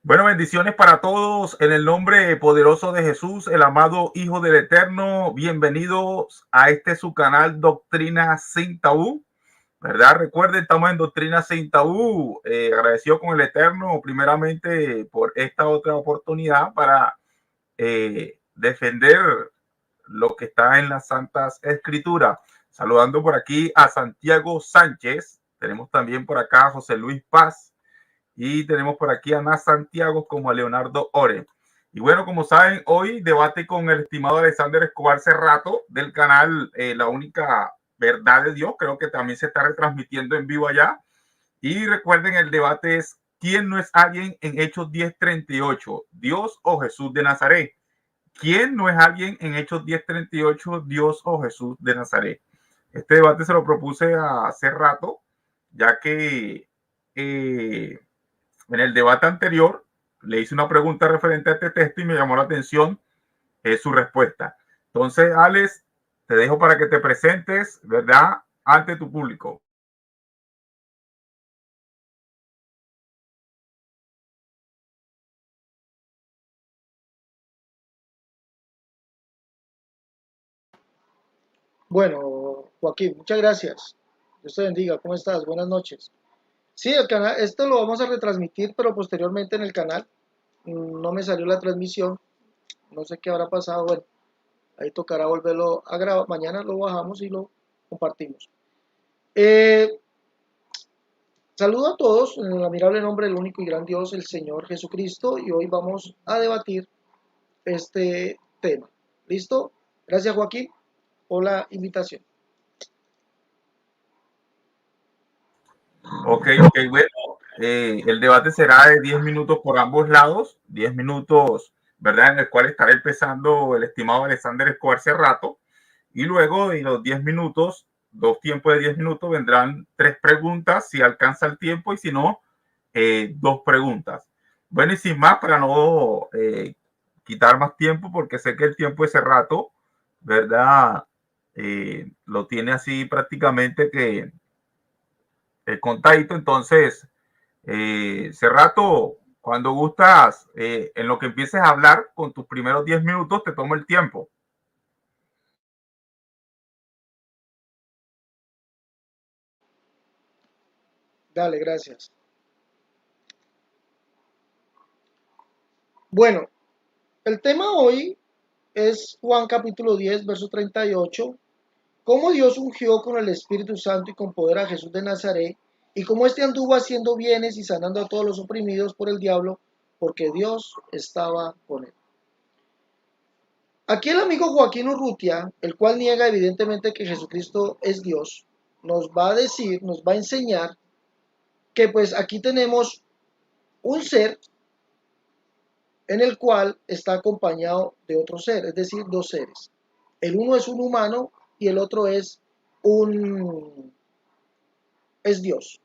Bueno, bendiciones para todos en el nombre poderoso de Jesús, el amado Hijo del Eterno. Bienvenidos a su canal Doctrina Sin Tabú, ¿verdad? Recuerden, estamos en Doctrina Sin Tabú. Agradecido con el Eterno primeramente por esta otra oportunidad para defender lo que está en las Santas Escrituras. Saludando por aquí a Santiago Sánchez. Tenemos también por acá a José Luis Paz. Y tenemos por aquí a Ana Santiago como a Leonardo Ore. Y bueno, como saben, hoy debate con el estimado Alexander Escobar Cerrato del canal La Única Verdad de Dios. Creo que también se está retransmitiendo en vivo allá. Y recuerden, el debate es: ¿quién no es alguien en Hechos 10:38? ¿Dios o Jesús de Nazaret? ¿Quién no es alguien en Hechos 10:38? ¿Dios o Jesús de Nazaret? Este debate se lo propuse hace rato, ya que en el debate anterior le hice una pregunta referente a este texto y me llamó la atención su respuesta. Entonces, Alex, te dejo para que te presentes, ¿verdad?, ante tu público. Bueno, Joaquín, muchas gracias. Dios te bendiga. ¿Cómo estás? Buenas noches. Sí, el canal, esto lo vamos a retransmitir, pero posteriormente en el canal. No me salió la transmisión. No sé qué habrá pasado. Bueno, ahí tocará volverlo a grabar. Mañana lo bajamos y lo compartimos. Eh, Saludo a todos en el admirable nombre del único y gran Dios, el Señor Jesucristo. Y hoy vamos a debatir este tema. ¿Listo? Gracias, Joaquín, por la invitación. Ok, bueno. El debate será de 10 minutos por ambos lados, 10 minutos, ¿verdad?, en el cual estará empezando el estimado Alexander Escobar Cerrato. Y luego de los 10 minutos, dos tiempos de 10 minutos, vendrán tres preguntas si alcanza el tiempo, y si no, dos preguntas. Bueno, y sin más, para no quitar más tiempo, porque sé que el tiempo de Cerrato, ¿verdad?, lo tiene así prácticamente que contadito. Entonces, Cerrato, cuando gustas, en lo que empieces a hablar, con tus primeros 10 minutos, te tomo el tiempo. Dale, gracias. Bueno, el tema hoy es Juan capítulo 10, verso 38. Cómo Dios ungió con el Espíritu Santo y con poder a Jesús de Nazaret, y cómo éste anduvo haciendo bienes y sanando a todos los oprimidos por el diablo, porque Dios estaba con él. Aquí el amigo Joaquín Urrutia, el cual niega evidentemente que Jesucristo es Dios, nos va a decir, nos va a enseñar que pues aquí tenemos un ser en el cual está acompañado de otro ser, es decir, dos seres. El uno es un humano y el otro un es Dios,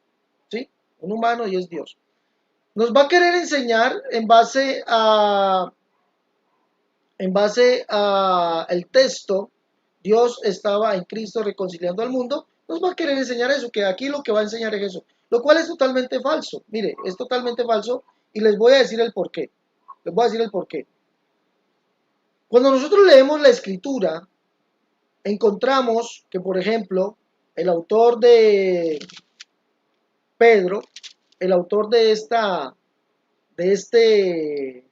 ¿sí? Un humano y es Dios. Nos va a querer enseñar en base a el texto, Dios estaba en Cristo reconciliando al mundo, nos va a querer enseñar eso, que aquí lo que va a enseñar es eso, lo cual es totalmente falso. Mire, es totalmente falso y les voy a decir el por qué. Les voy a decir el por qué. Cuando nosotros leemos la escritura, encontramos que, por ejemplo, el autor de Pedro, el autor de este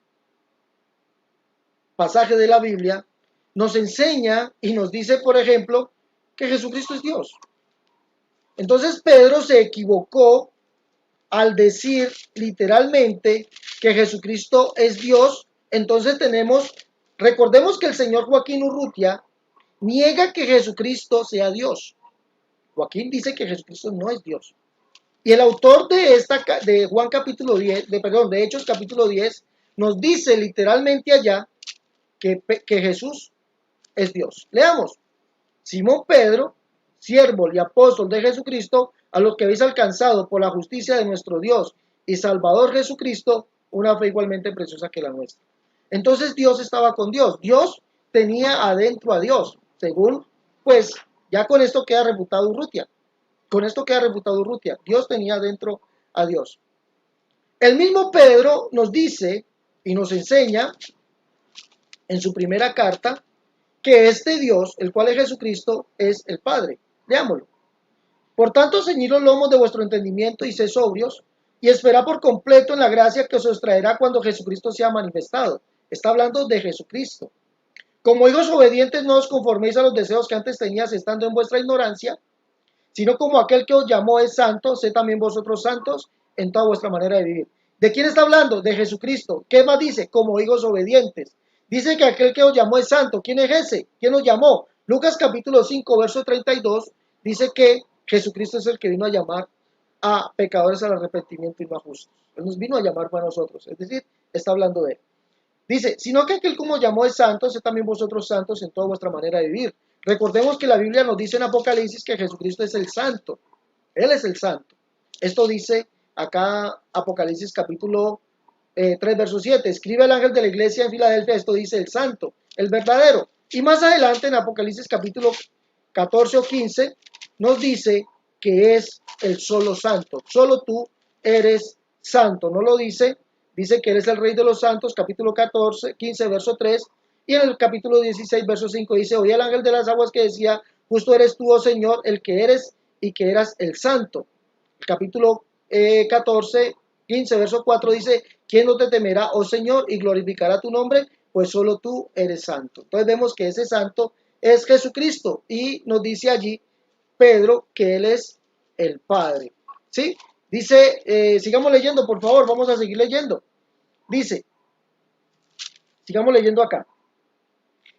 pasaje de la Biblia, nos enseña y nos dice, por ejemplo, que Jesucristo es Dios. Entonces Pedro se equivocó al decir literalmente que Jesucristo es Dios. Entonces recordemos que el señor Joaquín Urrutia niega que Jesucristo sea Dios. Joaquín dice que Jesucristo no es Dios. Y el autor de Juan capítulo 10, de Hechos capítulo 10, nos dice literalmente allá que Jesús es Dios. Leamos. Simón Pedro, siervo y apóstol de Jesucristo, a los que habéis alcanzado por la justicia de nuestro Dios y Salvador Jesucristo, una fe igualmente preciosa que la nuestra. Entonces Dios estaba con Dios. Dios tenía adentro a Dios, según, pues, ya con esto queda refutado Urrutia. Con esto queda refutado Urrutia. Dios tenía adentro a Dios. El mismo Pedro nos dice y nos enseña en su primera carta que este Dios, el cual es Jesucristo, es el Padre. Leámoslo. Por tanto, ceñid los lomos de vuestro entendimiento y sed sobrios, y esperad por completo en la gracia que os traerá cuando Jesucristo sea manifestado. Está hablando de Jesucristo. Como hijos obedientes, no os conforméis a los deseos que antes tenías estando en vuestra ignorancia, sino como aquel que os llamó es santo, sed también vosotros santos en toda vuestra manera de vivir. ¿De quién está hablando? De Jesucristo. ¿Qué más dice? Como hijos obedientes. Dice que aquel que os llamó es santo. ¿Quién es ese? ¿Quién os llamó? Lucas capítulo 5, verso 32, dice que Jesucristo es el que vino a llamar a pecadores al arrepentimiento y no a justos. Él nos vino a llamar para nosotros. Es decir, está hablando de él. Dice, sino que aquel como llamó es santo, sed también vosotros santos en toda vuestra manera de vivir. Recordemos que la Biblia nos dice en Apocalipsis que Jesucristo es el santo. Él es el santo. Esto dice acá Apocalipsis capítulo 3, verso 7. Escribe el ángel de la iglesia en Filadelfia, esto dice el santo, el verdadero. Y más adelante en Apocalipsis capítulo 14 o 15 nos dice que es el solo santo. Solo tú eres santo. No lo dice. Dice que eres el rey de los santos, capítulo 14, 15, verso 3. Y en el capítulo 16, verso 5 dice, oí al ángel de las aguas que decía, justo eres tú, oh Señor, el que eres y que eras el santo. El capítulo 14, 15, verso 4 dice, ¿quién no te temerá, oh Señor, y glorificará tu nombre? Pues solo tú eres santo. Entonces vemos que ese santo es Jesucristo y nos dice allí Pedro que él es el Padre. ¿Sí? Dice, sigamos leyendo, por favor, vamos a seguir leyendo. Dice, sigamos leyendo acá.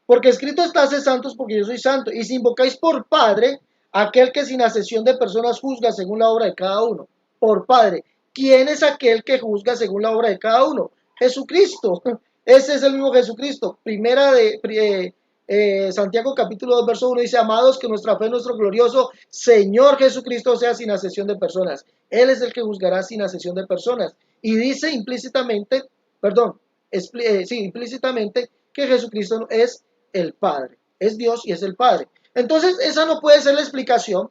Porque escrito está, sed santos porque yo soy santo. Y si invocáis por Padre, aquel que sin asesión de personas juzga según la obra de cada uno. Por Padre. ¿Quién es aquel que juzga según la obra de cada uno? Jesucristo. Ese es el mismo Jesucristo. Primera de Santiago capítulo 2, verso 1 dice, amados, que nuestra fe, nuestro glorioso Señor Jesucristo sea sin asesión de personas. Él es el que juzgará sin asesión de personas. Y dice implícitamente, implícitamente que Jesucristo es el Padre. Es Dios y es el Padre. Entonces, esa no puede ser la explicación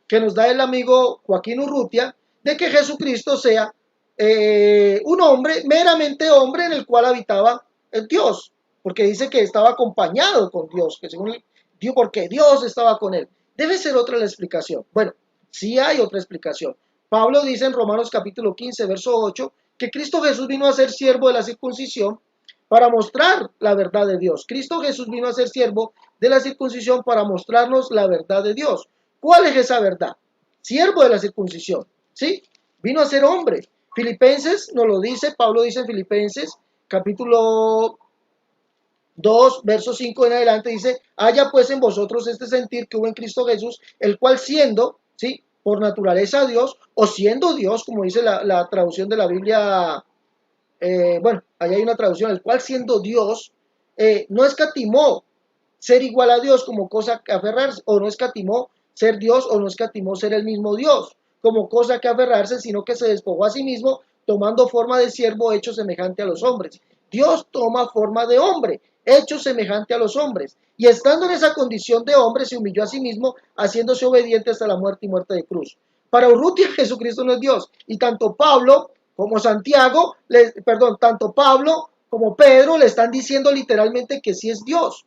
que nos da el amigo Joaquín Urrutia de que Jesucristo sea un hombre, meramente hombre, en el cual habitaba el Dios, porque dice que estaba acompañado con Dios, que según Dios, porque Dios estaba con él. Debe ser otra la explicación. Bueno, sí hay otra explicación. Pablo dice en Romanos capítulo 15, verso 8, que Cristo Jesús vino a ser siervo de la circuncisión para mostrar la verdad de Dios. Cristo Jesús vino a ser siervo de la circuncisión para mostrarnos la verdad de Dios. ¿Cuál es esa verdad? Siervo de la circuncisión, ¿sí? Vino a ser hombre. Filipenses nos lo dice, Pablo dice en Filipenses, capítulo 2, verso 5 en adelante, dice, haya pues en vosotros este sentir que hubo en Cristo Jesús, el cual siendo, ¿sí? Por naturaleza Dios, o siendo Dios, como dice la traducción de la Biblia, bueno, ahí hay una traducción, el cual siendo Dios, no escatimó ser igual a Dios como cosa que aferrarse, o no escatimó ser Dios, o no escatimó ser el mismo Dios como cosa que aferrarse, sino que se despojó a sí mismo, tomando forma de siervo hecho semejante a los hombres. Dios toma forma de hombre, hecho semejante a los hombres, y estando en esa condición de hombre, se humilló a sí mismo, haciéndose obediente hasta la muerte y muerte de cruz. Para Urrutia, Jesucristo no es Dios, y tanto Pablo como Santiago, tanto Pablo como Pedro le están diciendo literalmente que sí es Dios.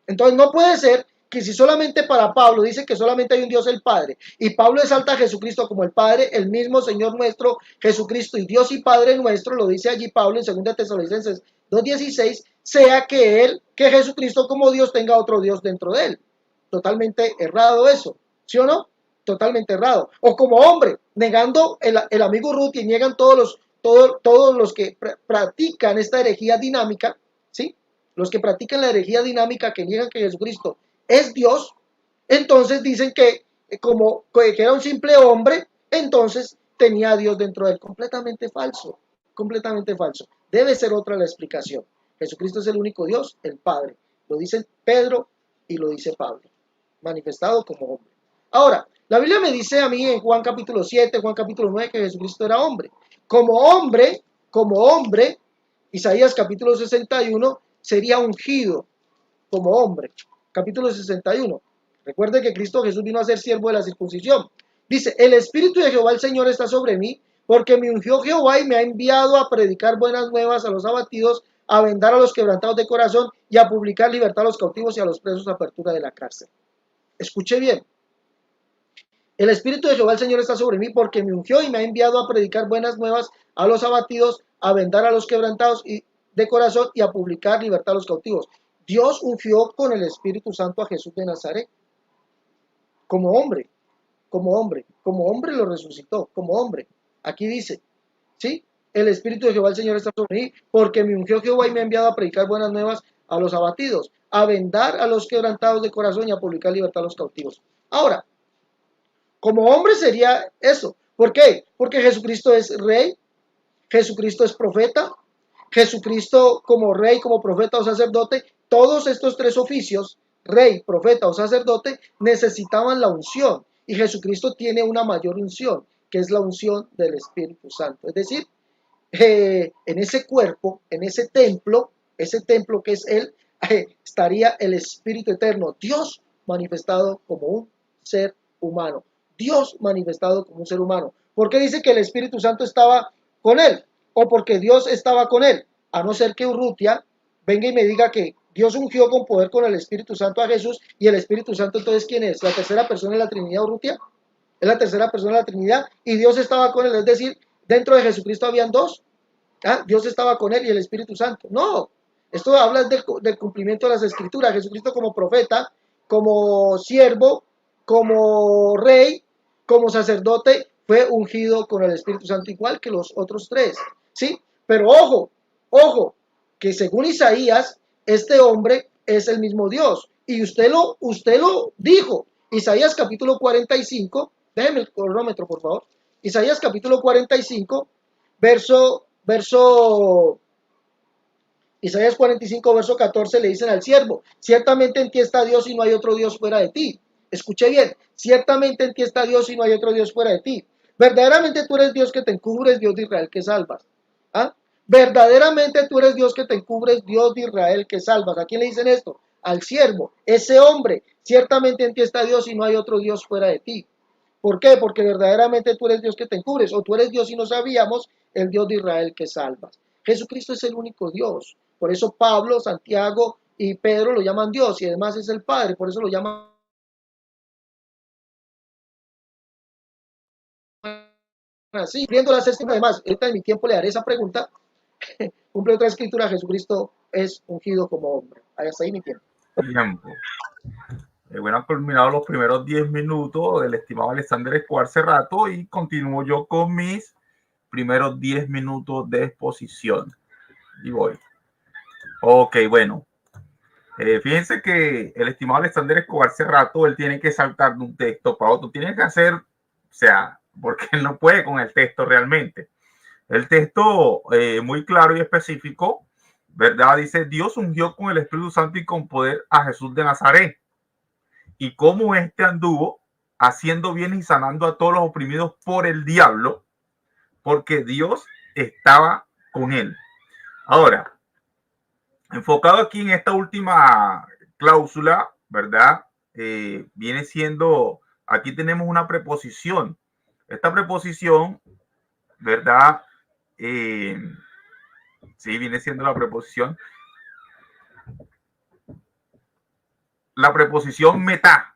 Entonces no puede ser que si solamente para Pablo dice que solamente hay un Dios el Padre, y Pablo exalta a Jesucristo como el Padre, el mismo Señor nuestro Jesucristo y Dios y Padre nuestro, lo dice allí Pablo en 2 Tesalonicenses 2:16, sea que Jesucristo como Dios tenga otro Dios dentro de él. Totalmente errado eso, ¿sí o no? Totalmente errado. O como hombre, negando el amigo Ruth, y niegan todos los que practican esta herejía dinámica, ¿sí? Los que practican la herejía dinámica, que niegan que Jesucristo es Dios, entonces dicen que que era un simple hombre, entonces tenía a Dios dentro de él. Completamente falso, completamente falso. Debe ser otra la explicación. Jesucristo es el único Dios, el Padre. Lo dice Pedro y lo dice Pablo, manifestado como hombre. Ahora, la Biblia me dice a mí en Juan capítulo 7, Juan capítulo 9, que Jesucristo era hombre. Como hombre, Isaías capítulo 61, sería ungido como hombre. Capítulo 61. Recuerde que Cristo Jesús vino a ser siervo de la circuncisión. Dice, el Espíritu de Jehová el Señor está sobre mí, porque me ungió Jehová y me ha enviado a predicar buenas nuevas a los abatidos, a vendar a los quebrantados de corazón y a publicar libertad a los cautivos y a los presos, apertura de la cárcel. Escuche bien. El Espíritu de Jehová el Señor está sobre mí porque me ungió y me ha enviado a predicar buenas nuevas a los abatidos, a vendar a los quebrantados de corazón y a publicar libertad a los cautivos. Dios ungió con el Espíritu Santo a Jesús de Nazaret como hombre, como hombre lo resucitó, como hombre. Aquí dice, ¿sí? El Espíritu de Jehová el Señor está sobre mí porque me ungió Jehová y me ha enviado a predicar buenas nuevas a los abatidos, a vendar a los quebrantados de corazón y a publicar libertad a los cautivos. Ahora, como hombre sería eso. ¿Por qué? Porque Jesucristo es rey, Jesucristo es profeta, Jesucristo como rey, como profeta o sacerdote, todos estos tres oficios, rey, profeta o sacerdote, necesitaban la unción. Y Jesucristo tiene una mayor unción, que es la unción del Espíritu Santo. Es decir, en ese cuerpo, en ese templo que es Él, estaría el Espíritu Eterno, Dios manifestado como un ser humano. Dios manifestado como un ser humano. ¿Por qué dice que el Espíritu Santo estaba con Él? O porque Dios estaba con Él. A no ser que Urrutia venga y me diga que Dios ungió con poder con el Espíritu Santo a Jesús y el Espíritu Santo entonces ¿quién es? ¿La tercera persona de la Trinidad, Urrutia? Es la tercera persona de la Trinidad y Dios estaba con Él, es decir, dentro de Jesucristo habían dos. ¿Ah? Dios estaba con Él y el Espíritu Santo. No, esto habla del cumplimiento de las Escrituras. Jesucristo como profeta, como siervo, como rey, como sacerdote, fue ungido con el Espíritu Santo igual que los otros tres. ¿Sí? Pero ojo, que según Isaías, este hombre es el mismo Dios. Y usted lo dijo. Isaías capítulo 45, déjeme el cronómetro por favor. Isaías capítulo 45, verso Isaías 45, verso 14, le dicen al siervo, ciertamente en ti está Dios y no hay otro Dios fuera de ti. Escuche bien, ciertamente en ti está Dios y no hay otro Dios fuera de ti. Verdaderamente tú eres Dios que te encubres, Dios de Israel que salvas. ¿Ah? Verdaderamente tú eres Dios que te encubres, Dios de Israel que salvas. ¿A quién le dicen esto? Al siervo, ese hombre, ciertamente en ti está Dios y no hay otro Dios fuera de ti. ¿Por qué? Porque verdaderamente tú eres Dios que te encubres, o tú eres Dios y no sabíamos, el Dios de Israel que salvas. Jesucristo es el único Dios. Por eso Pablo, Santiago y Pedro lo llaman Dios y además es el Padre, por eso lo llaman así. Cumpliendo las escrituras, además, ahorita en mi tiempo le daré esa pregunta. Cumple otra escritura, Jesucristo es ungido como hombre. Hasta ahí mi tiempo. Tiempo. Bueno, han culminado los primeros 10 minutos del estimado Alexander Escobar Cerrato y continúo yo con mis primeros 10 minutos de exposición. Y voy. Ok, bueno. Fíjense que el estimado Alexander Escobar Cerrato, él tiene que saltar de un texto para otro. Tiene que hacer, o sea, porque él no puede con el texto realmente. El texto muy claro y específico, ¿verdad? Dice, Dios ungió con el Espíritu Santo y con poder a Jesús de Nazaret. Y cómo éste anduvo haciendo bien y sanando a todos los oprimidos por el diablo, porque Dios estaba con él. Ahora, enfocado aquí en esta última cláusula, ¿verdad? Viene siendo, aquí tenemos una preposición. Esta preposición, ¿verdad? Sí, viene siendo la preposición. La preposición meta.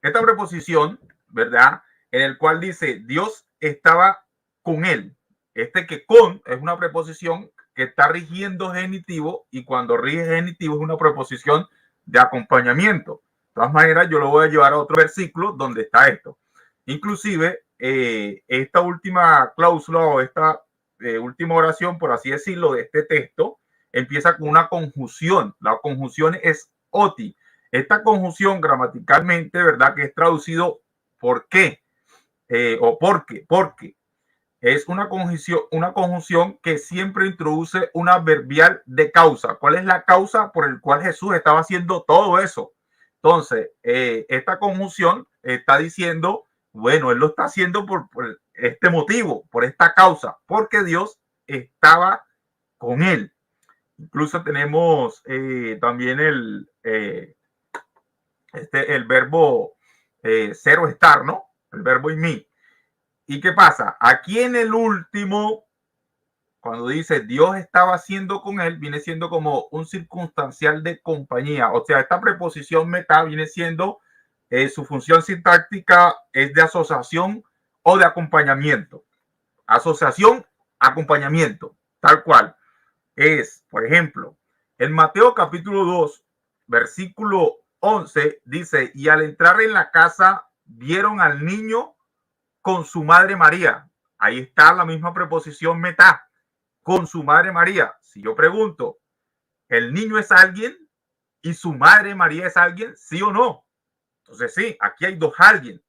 Esta preposición, ¿verdad? En el cual dice Dios estaba con él. Que con es una preposición que está rigiendo genitivo y cuando rige genitivo es una preposición de acompañamiento. De todas maneras, yo lo voy a llevar a otro versículo donde está esto. Inclusive, esta última cláusula o esta última oración, por así decirlo, de este texto, empieza con una conjunción. La conjunción es oti. Esta conjunción gramaticalmente, ¿verdad? Que es traducido por qué o porque es una conjunción que siempre introduce una adverbial de causa. ¿Cuál es la causa por el cual Jesús estaba haciendo todo eso? Entonces, esta conjunción está diciendo, bueno, él lo está haciendo por este motivo, por esta causa, porque Dios estaba con él. Incluso tenemos también el verbo ser o estar, ¿no? El verbo in mí. ¿Y qué pasa? Aquí en el último, cuando dice Dios estaba haciendo con él, viene siendo como un circunstancial de compañía. O sea, esta preposición meta viene siendo su función sintáctica es de asociación o de acompañamiento. Asociación, acompañamiento, tal cual. Es, por ejemplo, en Mateo capítulo 2, versículo 11, dice, y al entrar en la casa vieron al niño con su madre María. Ahí está la misma preposición meta, con su madre María. Si yo pregunto, ¿el niño es alguien y su madre María es alguien? ¿Sí o no? Entonces sí, aquí hay dos alguien.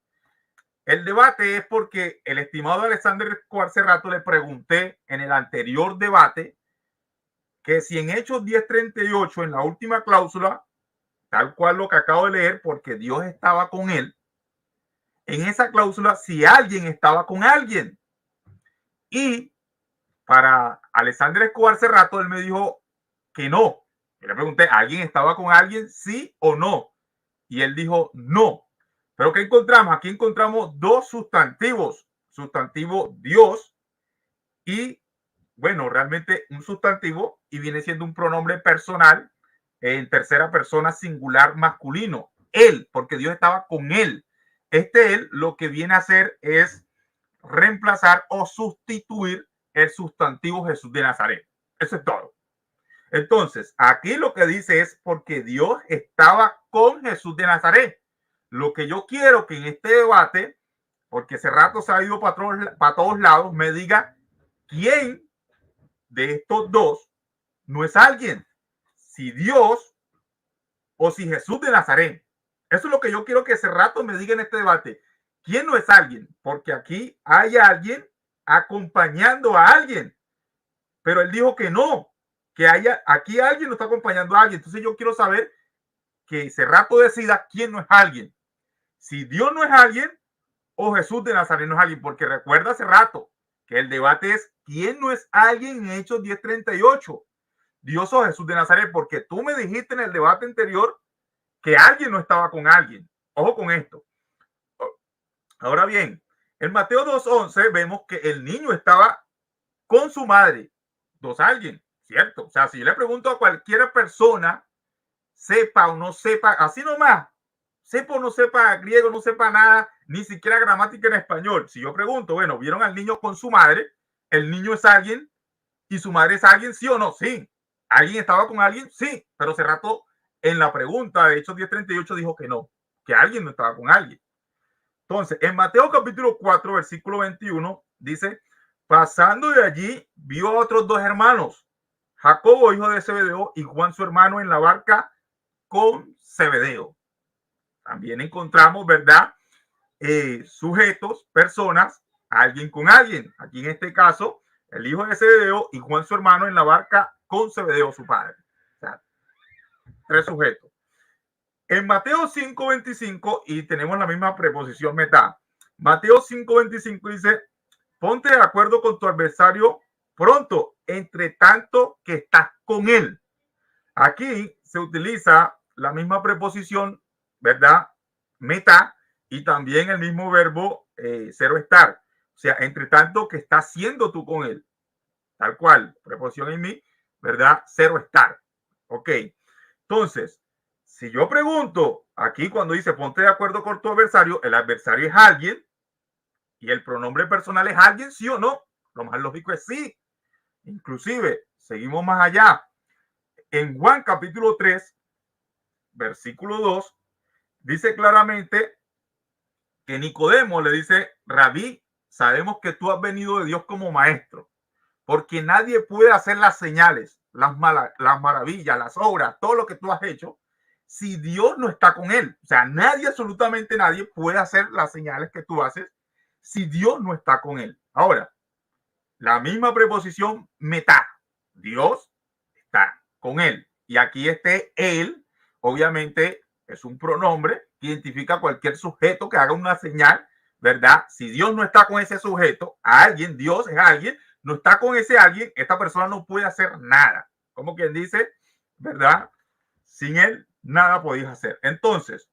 El debate es porque el estimado Alexander Escobar hace rato le pregunté en el anterior debate que si en Hechos 10:38, en la última cláusula, tal cual lo que acabo de leer, porque Dios estaba con él, en esa cláusula, si alguien estaba con alguien. Y para Alexander Escobar hace rato, él me dijo que no. Yo le pregunté, ¿alguien estaba con alguien? ¿Sí o no? Y él dijo no. Pero ¿qué encontramos? Aquí encontramos dos sustantivos. Sustantivo Dios y, bueno, realmente un sustantivo y viene siendo un pronombre personal en tercera persona singular masculino. Él, porque Dios estaba con él. Este él lo que viene a hacer es reemplazar o sustituir el sustantivo Jesús de Nazaret. Eso es todo. Entonces, aquí lo que dice es porque Dios estaba con Jesús de Nazaret. Lo que yo quiero que en este debate, porque ese rato se ha ido para todos lados, me diga quién de estos dos no es alguien. Si Dios o si Jesús de Nazaret. Eso es lo que yo quiero que ese rato me diga en este debate. ¿Quién no es alguien? Porque aquí hay alguien acompañando a alguien. Pero él dijo que no, que haya, aquí alguien no está acompañando a alguien. Entonces yo quiero saber que ese rato decida quién no es alguien. Si Dios no es alguien o Jesús de Nazaret no es alguien. Porque recuerda hace rato que el debate es quién no es alguien en Hechos 10:38. Dios o Jesús de Nazaret. Porque tú me dijiste en el debate anterior que alguien no estaba con alguien. Ojo con esto. Ahora bien, en Mateo 2:11 vemos que el niño estaba con su madre. Dos alguien, ¿cierto? O sea, si yo le pregunto a cualquier persona, sepa o no sepa, así nomás, sepa o no sepa griego, no sepa nada, ni siquiera gramática en español. Si yo pregunto, bueno, ¿vieron al niño con su madre? ¿El niño es alguien y su madre es alguien? ¿Sí o no? Sí. ¿Alguien estaba con alguien? Sí. Pero hace rato en la pregunta de Hechos 10:38 dijo que no, que alguien no estaba con alguien. Entonces, en Mateo capítulo 4, versículo 21, dice, pasando de allí, vio a otros dos hermanos, Jacobo, hijo de Zebedeo, y Juan, su hermano, en la barca con Zebedeo. También encontramos, ¿verdad? Sujetos, personas, alguien con alguien. Aquí en este caso, el hijo de Zebedeo y Juan, su hermano, en la barca con Zebedeo, su padre. O sea, tres sujetos. En Mateo 5:25, y tenemos la misma preposición meta. Mateo 5:25 dice, ponte de acuerdo con tu adversario pronto, entre tanto que estás con él. Aquí se utiliza la misma preposición, ¿verdad? Meta, y también el mismo verbo cero estar. O sea, entre tanto que estás siendo tú con él. Tal cual, preposición en mí, ¿verdad? Cero estar. Ok. Entonces, si yo pregunto aquí cuando dice ponte de acuerdo con tu adversario, el adversario es alguien y el pronombre personal es alguien, sí o no. Lo más lógico es sí. Inclusive, seguimos más allá. En Juan capítulo 3, versículo 2, dice claramente que Nicodemo le dice, Rabí, sabemos que tú has venido de Dios como maestro, porque nadie puede hacer las señales, las maravillas, las obras, todo lo que tú has hecho, si Dios no está con él. O sea, nadie, absolutamente nadie puede hacer las señales que tú haces si Dios no está con él. Ahora, la misma preposición meta, Dios está con él. Y aquí él, obviamente, es un pronombre que identifica a cualquier sujeto que haga una señal, ¿verdad? Si Dios no está con ese sujeto, alguien, Dios es alguien, no está con ese alguien, esta persona no puede hacer nada. Como quien dice, ¿verdad? Sin él, nada podéis hacer. Entonces,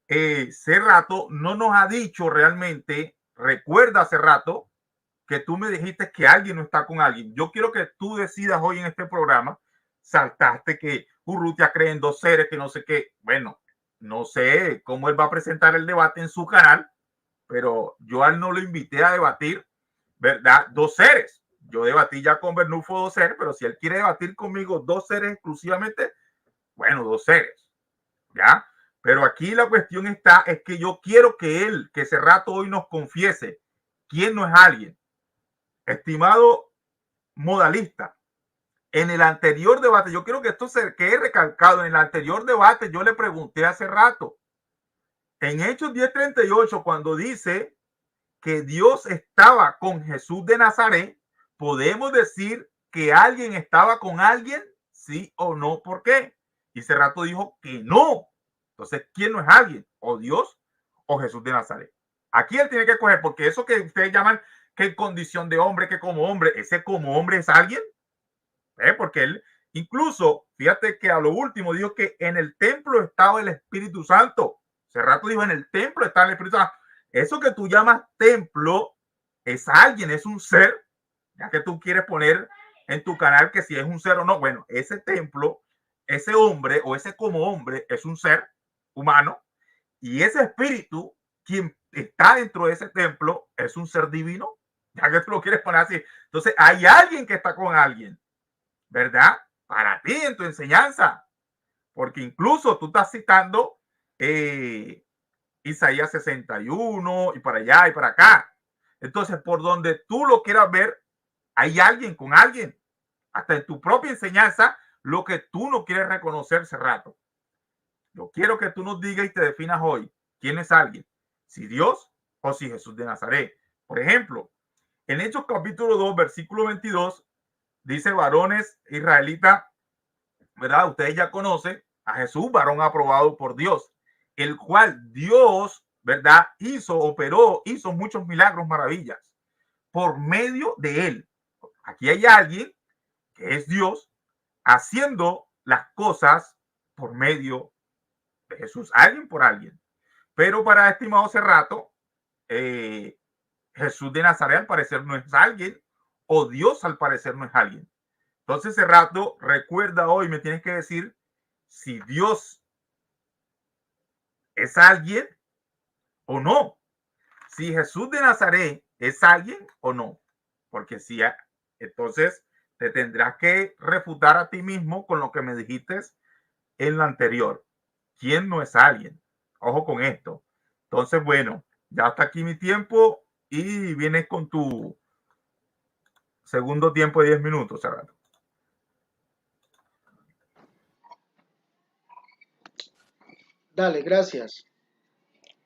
ese rato no nos ha dicho realmente recuerda hace rato que tú me dijiste que alguien no está con alguien. Yo quiero que tú decidas hoy en este programa, saltaste que Urrutia cree en dos seres, que no sé qué. Bueno, no sé cómo él va a presentar el debate en su canal, pero yo a él no lo invité a debatir, ¿verdad? Dos seres. Yo debatí ya con Bernulfo dos seres, pero si él quiere debatir conmigo dos seres exclusivamente, bueno, dos seres, ¿ya? Pero aquí la cuestión está, es que yo quiero que él, que ese rato hoy nos confiese quién no es alguien. Estimado modalista, en el anterior debate, yo quiero que esto se quede recalcado, en el anterior debate yo le pregunté hace rato, en Hechos 10:38, cuando dice que Dios estaba con Jesús de Nazaret, podemos decir que alguien estaba con alguien, sí o no, ¿por qué? Y ese rato dijo que no. Entonces, ¿quién no es alguien? ¿O Dios o Jesús de Nazaret? Aquí él tiene que coger, porque eso que ustedes llaman que condición de hombre, que como hombre, ese como hombre es alguien, porque él incluso, fíjate que a lo último dijo que en el templo estaba el Espíritu Santo. Hace rato dijo, en el templo está el Espíritu Santo. Eso que tú llamas templo es alguien, es un ser, ya que tú quieres poner en tu canal que si es un ser o no. Bueno, ese templo, ese hombre o ese como hombre es un ser humano, y ese espíritu, quien está dentro de ese templo, es un ser divino, ya que tú lo quieres poner así. Entonces, hay alguien que está con alguien, ¿verdad? Para ti en tu enseñanza, porque incluso tú estás citando Isaías 61 y para allá y para acá. Entonces, por donde tú lo quieras ver, hay alguien con alguien. Hasta en tu propia enseñanza, lo que tú no quieres reconocer hace rato. Yo quiero que tú nos digas y te definas hoy quién es alguien, si Dios o si Jesús de Nazaret. Por ejemplo, en Hechos capítulo 2, versículo 22, dice varones israelitas, ¿verdad? Ustedes ya conocen a Jesús, varón aprobado por Dios, el cual Dios, ¿verdad? Operó, hizo muchos milagros, maravillas, por medio de él. Aquí hay alguien que es Dios haciendo las cosas por medio de Jesús, alguien por alguien. Pero para estimado Cerrato, Jesús de Nazaret al parecer no es alguien, o Dios al parecer no es alguien. Entonces, Cerrato, recuerda hoy, me tienes que decir si Dios es alguien o no. Si Jesús de Nazaret es alguien o no. Porque si, entonces te tendrás que refutar a ti mismo con lo que me dijiste en la anterior. ¿Quién no es alguien? Ojo con esto. Entonces, bueno, ya está aquí mi tiempo y vienes con tu segundo tiempo de 10 minutos, Cerrato. Dale, gracias.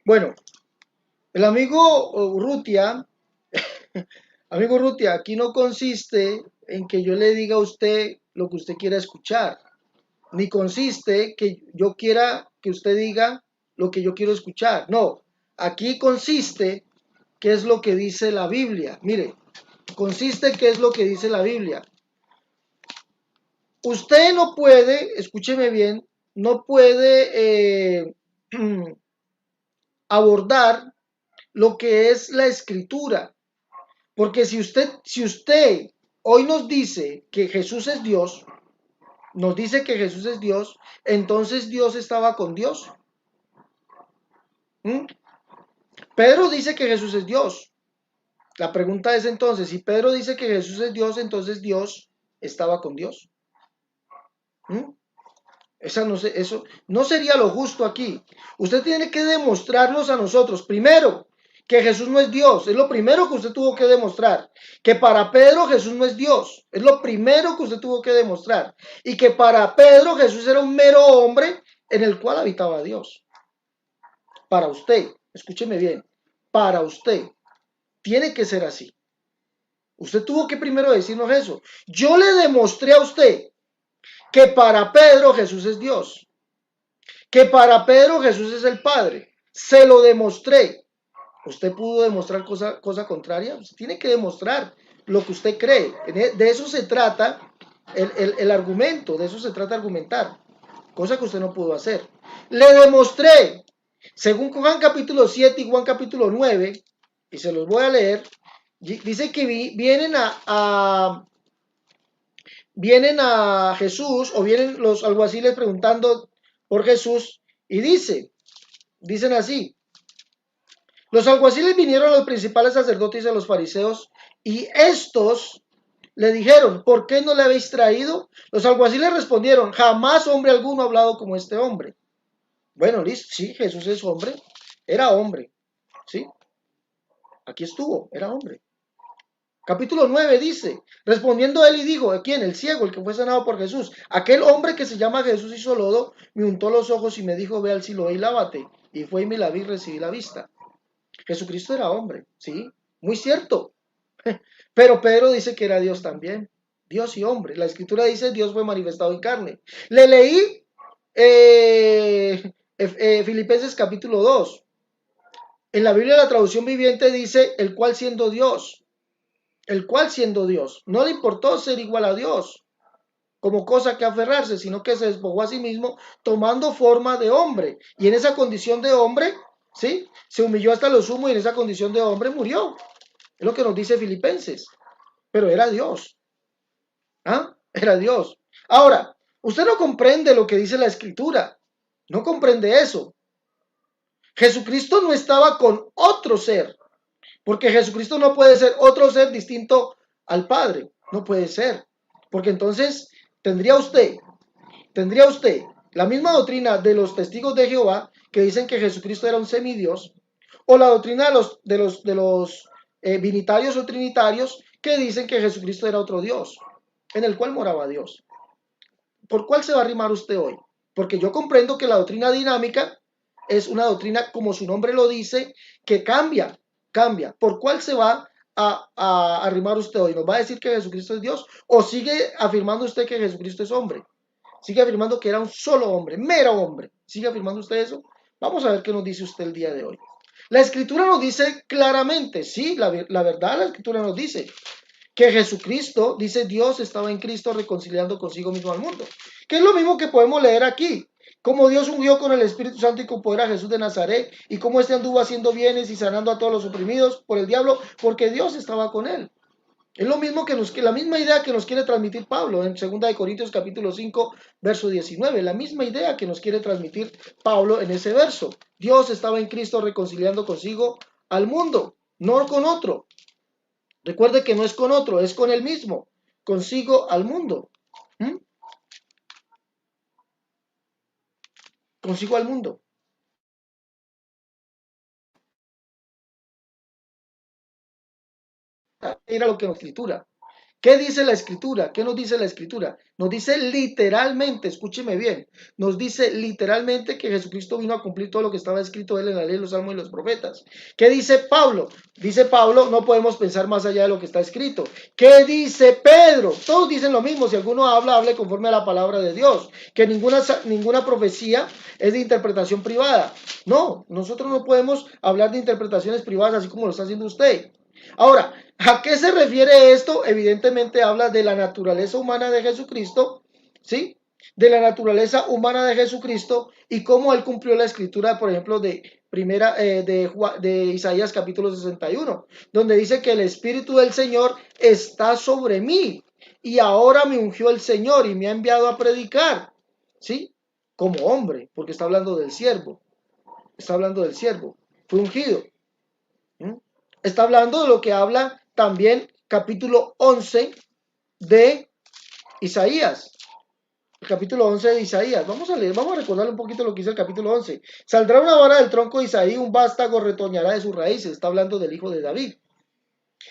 Bueno, el amigo Urrutia, amigo Urrutia, aquí no consiste en que yo le diga a usted lo que usted quiera escuchar, ni consiste que yo quiera que usted diga lo que yo quiero escuchar. No, aquí consiste qué es lo que dice la Biblia. Mire, consiste qué es lo que dice la Biblia. Usted no puede, escúcheme bien, no puede abordar lo que es la escritura. Porque si usted hoy nos dice que Jesús es Dios, nos dice que Jesús es Dios, entonces Dios estaba con Dios. ¿Mm? Pedro dice que Jesús es Dios. La pregunta es entonces, si Pedro dice que Jesús es Dios, entonces Dios estaba con Dios. ¿Mm? Eso no sería lo justo aquí. Usted tiene que demostrarnos a nosotros, primero, que Jesús no es Dios. Es lo primero que usted tuvo que demostrar. Que para Pedro Jesús no es Dios. Es lo primero que usted tuvo que demostrar. Y que para Pedro Jesús era un mero hombre en el cual habitaba Dios. Para usted, escúcheme bien, para usted, tiene que ser así. Usted tuvo que primero decirnos eso. Yo le demostré a usted que para Pedro Jesús es Dios, que para Pedro Jesús es el Padre. Se lo demostré. ¿Usted pudo demostrar cosa contraria? Usted tiene que demostrar lo que usted cree. De eso se trata el argumento, de eso se trata argumentar, cosa que usted no pudo hacer. Le demostré, según Juan capítulo 7 y Juan capítulo 9, y se los voy a leer. Dice que vienen a Jesús, o vienen los alguaciles preguntando por Jesús, y dicen así: los alguaciles vinieron a los principales sacerdotes y a los fariseos, y estos le dijeron: ¿por qué no le habéis traído? Los alguaciles respondieron: jamás hombre alguno ha hablado como este hombre. Bueno, listo, sí, Jesús es hombre, era hombre, sí, aquí estuvo, era hombre. Capítulo 9 dice: respondiendo él y dijo: ¿quién? El ciego, el que fue sanado por Jesús. Aquel hombre que se llama Jesús hizo lodo, me untó los ojos y me dijo: ve al Siloé y lávate. Y fue y me la vi y recibí la vista. Jesucristo era hombre, sí, muy cierto. Pero Pedro dice que era Dios también, Dios y hombre. La escritura dice: Dios fue manifestado en carne. Le leí Filipenses capítulo 2. En la Biblia la traducción viviente dice: el cual siendo Dios. El cual siendo Dios, no le importó ser igual a Dios como cosa que aferrarse, sino que se despojó a sí mismo tomando forma de hombre. Y en esa condición de hombre, ¿sí? Se humilló hasta lo sumo y en esa condición de hombre murió. Es lo que nos dice Filipenses. Pero era Dios. ¿Ah? Era Dios. Ahora, usted no comprende lo que dice la escritura. No comprende eso. Jesucristo no estaba con otro ser. Porque Jesucristo no puede ser otro ser distinto al Padre. No puede ser. Porque entonces tendría usted la misma doctrina de los testigos de Jehová, que dicen que Jesucristo era un semidios, o la doctrina de los binitarios o trinitarios, que dicen que Jesucristo era otro Dios, en el cual moraba Dios. ¿Por cuál se va a arrimar usted hoy? Porque yo comprendo que la doctrina dinámica es una doctrina, como su nombre lo dice, que cambia. ¿Por cuál se va a arrimar usted hoy? ¿Nos va a decir que Jesucristo es Dios? ¿O sigue afirmando usted que Jesucristo es hombre? ¿Sigue afirmando que era un solo hombre, mero hombre? ¿Sigue afirmando usted eso? Vamos a ver qué nos dice usted el día de hoy. La escritura nos dice claramente, sí, la verdad la escritura nos dice que Jesucristo, dice Dios, estaba en Cristo reconciliando consigo mismo al mundo. Que es lo mismo que podemos leer aquí. Como Dios ungió con el Espíritu Santo y con poder a Jesús de Nazaret, y cómo éste anduvo haciendo bienes y sanando a todos los oprimidos por el diablo, porque Dios estaba con él. Es lo mismo que la misma idea que nos quiere transmitir Pablo en 2 Corintios capítulo 5, verso 19. La misma idea que nos quiere transmitir Pablo en ese verso. Dios estaba en Cristo reconciliando consigo al mundo, no con otro. Recuerde que no es con otro, es con él mismo, consigo al mundo. ¿Mm? Consigo al mundo. Era lo que nos escritura. ¿Qué dice la escritura? ¿Qué nos dice la escritura? Nos dice literalmente, escúcheme bien, nos dice literalmente que Jesucristo vino a cumplir todo lo que estaba escrito de él en la ley, los salmos y los profetas. ¿Qué dice Pablo? Dice Pablo: no podemos pensar más allá de lo que está escrito. ¿Qué dice Pedro? Todos dicen lo mismo: si alguno habla, hable conforme a la palabra de Dios. Que ninguna profecía es de interpretación privada. No, nosotros no podemos hablar de interpretaciones privadas así como lo está haciendo usted. Ahora, ¿a qué se refiere esto? Evidentemente habla de la naturaleza humana de Jesucristo, ¿sí? De la naturaleza humana de Jesucristo y cómo él cumplió la escritura, por ejemplo, de Isaías capítulo 61, donde dice que el Espíritu del Señor está sobre mí y ahora me ungió el Señor y me ha enviado a predicar, ¿sí? Como hombre, porque está hablando del siervo, fue ungido. ¿Mm? Está hablando de lo que habla también capítulo 11 de Isaías. El capítulo 11 de Isaías. Vamos a leer, vamos a recordar un poquito lo que dice el capítulo 11. Saldrá una vara del tronco de Isaí, un vástago retoñará de sus raíces. Está hablando del hijo de David.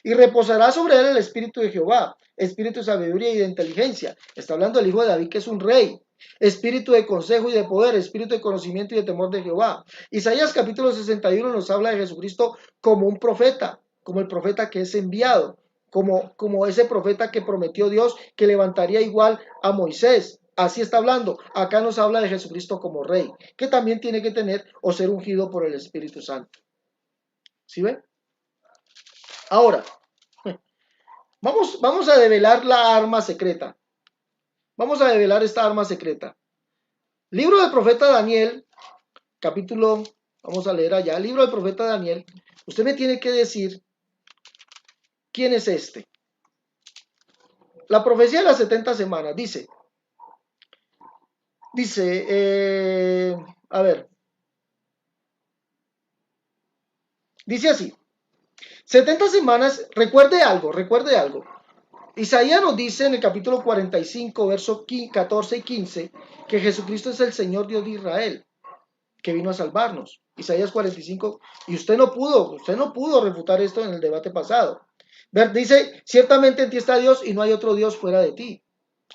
Y reposará sobre él el espíritu de Jehová, espíritu de sabiduría y de inteligencia. Está hablando del hijo de David, que es un rey. Espíritu de consejo y de poder, espíritu de conocimiento y de temor de Jehová. Isaías capítulo 61 nos habla de Jesucristo como un profeta, como el profeta que es enviado, como ese profeta que prometió Dios que levantaría igual a Moisés. Así está hablando. Acá nos habla de Jesucristo como rey, que también tiene que tener o ser ungido por el Espíritu Santo. ¿Sí ven? Ahora, vamos a develar la arma secreta. Vamos a develar esta arma secreta. Libro del profeta Daniel, vamos a leer allá, libro del profeta Daniel, Usted me tiene que decir quién es este. La profecía de las 70 semanas dice, a ver, dice así, 70 semanas, recuerde algo. Isaías nos dice en el capítulo 45, versos 14 y 15, que Jesucristo es el Señor Dios de Israel, que vino a salvarnos. Isaías 45, y usted no pudo refutar esto en el debate pasado. Dice, ciertamente en ti está Dios y no hay otro Dios fuera de ti.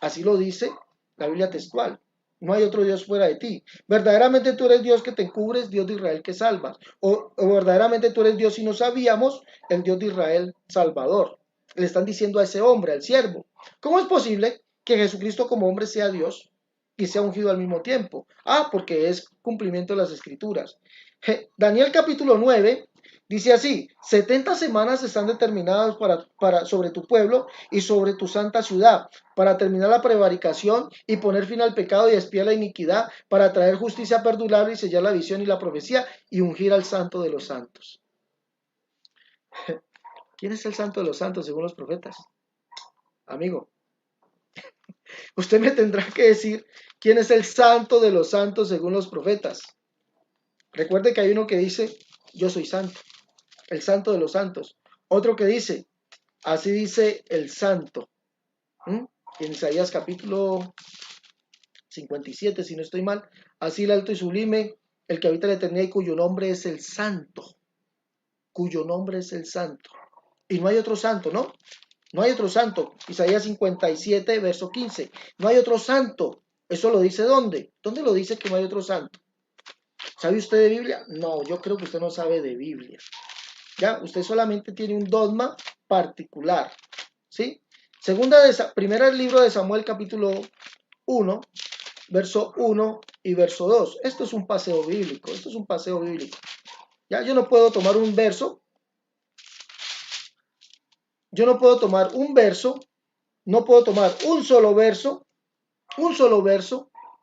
Así lo dice la Biblia textual. No hay otro Dios fuera de ti. Verdaderamente tú eres Dios que te encubres, Dios de Israel que salvas. O verdaderamente tú eres Dios y no sabíamos, el Dios de Israel Salvador. Le están diciendo a ese hombre, al siervo. ¿Cómo es posible que Jesucristo como hombre sea Dios y sea ungido al mismo tiempo? Porque es cumplimiento de las Escrituras. Daniel capítulo 9 dice así, 70 semanas están determinadas sobre tu pueblo y sobre tu santa ciudad, para terminar la prevaricación y poner fin al pecado y expiar la iniquidad, para traer justicia perdurable y sellar la visión y la profecía y ungir al santo de los santos. ¿Quién es el santo de los santos según los profetas? Amigo, usted me tendrá que decir quién es el santo de los santos según los profetas. Recuerde que hay uno que dice, yo soy santo, el santo de los santos. Otro que dice, así dice el santo. En Isaías capítulo 57, si no estoy mal, así el alto y sublime, el que habita la eternidad y cuyo nombre es el santo. Cuyo nombre es el santo. Y no hay otro santo, ¿no? No hay otro santo. Isaías 57, verso 15. No hay otro santo. ¿Eso lo dice dónde? ¿Dónde lo dice que no hay otro santo? ¿Sabe usted de Biblia? No, yo creo que usted no sabe de Biblia. Ya, usted solamente tiene un dogma particular. ¿Sí? Primera libro de Samuel, capítulo 1, verso 1 y verso 2. Esto es un paseo bíblico. Ya, yo no puedo tomar un verso. No puedo tomar un solo verso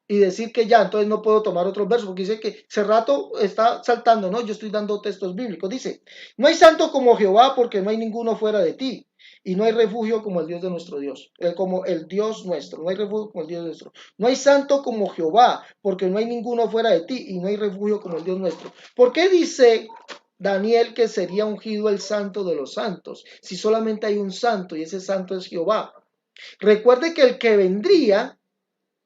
y decir que ya, entonces no puedo tomar otros versos, porque dice que ese rato está saltando, ¿no? Yo estoy dando textos bíblicos. Dice, no hay santo como Jehová, porque no hay ninguno fuera de ti, y no hay refugio como el Dios de nuestro Dios, como el Dios nuestro, no hay refugio como el Dios nuestro. No hay santo como Jehová, porque no hay ninguno fuera de ti, y no hay refugio como el Dios nuestro. ¿Por qué dice Daniel que sería ungido el santo de los santos, si solamente hay un santo, y ese santo es Jehová? Recuerde que el que vendría,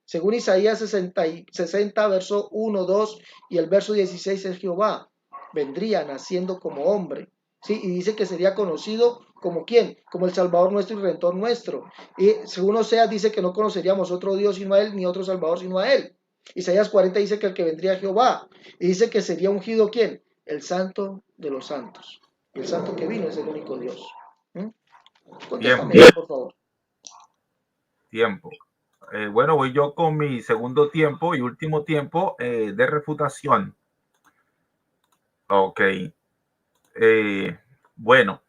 según Isaías 60, verso 1, 2 y el verso 16 es Jehová. Vendría naciendo como hombre. ¿Sí? Y dice que sería conocido como ¿quién? Como el Salvador nuestro y Redentor nuestro. Y según Oseas dice que no conoceríamos otro Dios sino a él, ni otro Salvador sino a él. Isaías 40 dice que el que vendría es Jehová. Y dice que sería ungido ¿quién? El santo de los santos. Y el santo que vino es el único Dios. Contéstame, por favor. Tiempo. Bueno, voy yo con mi segundo tiempo y último tiempo de refutación. Ok. Bueno,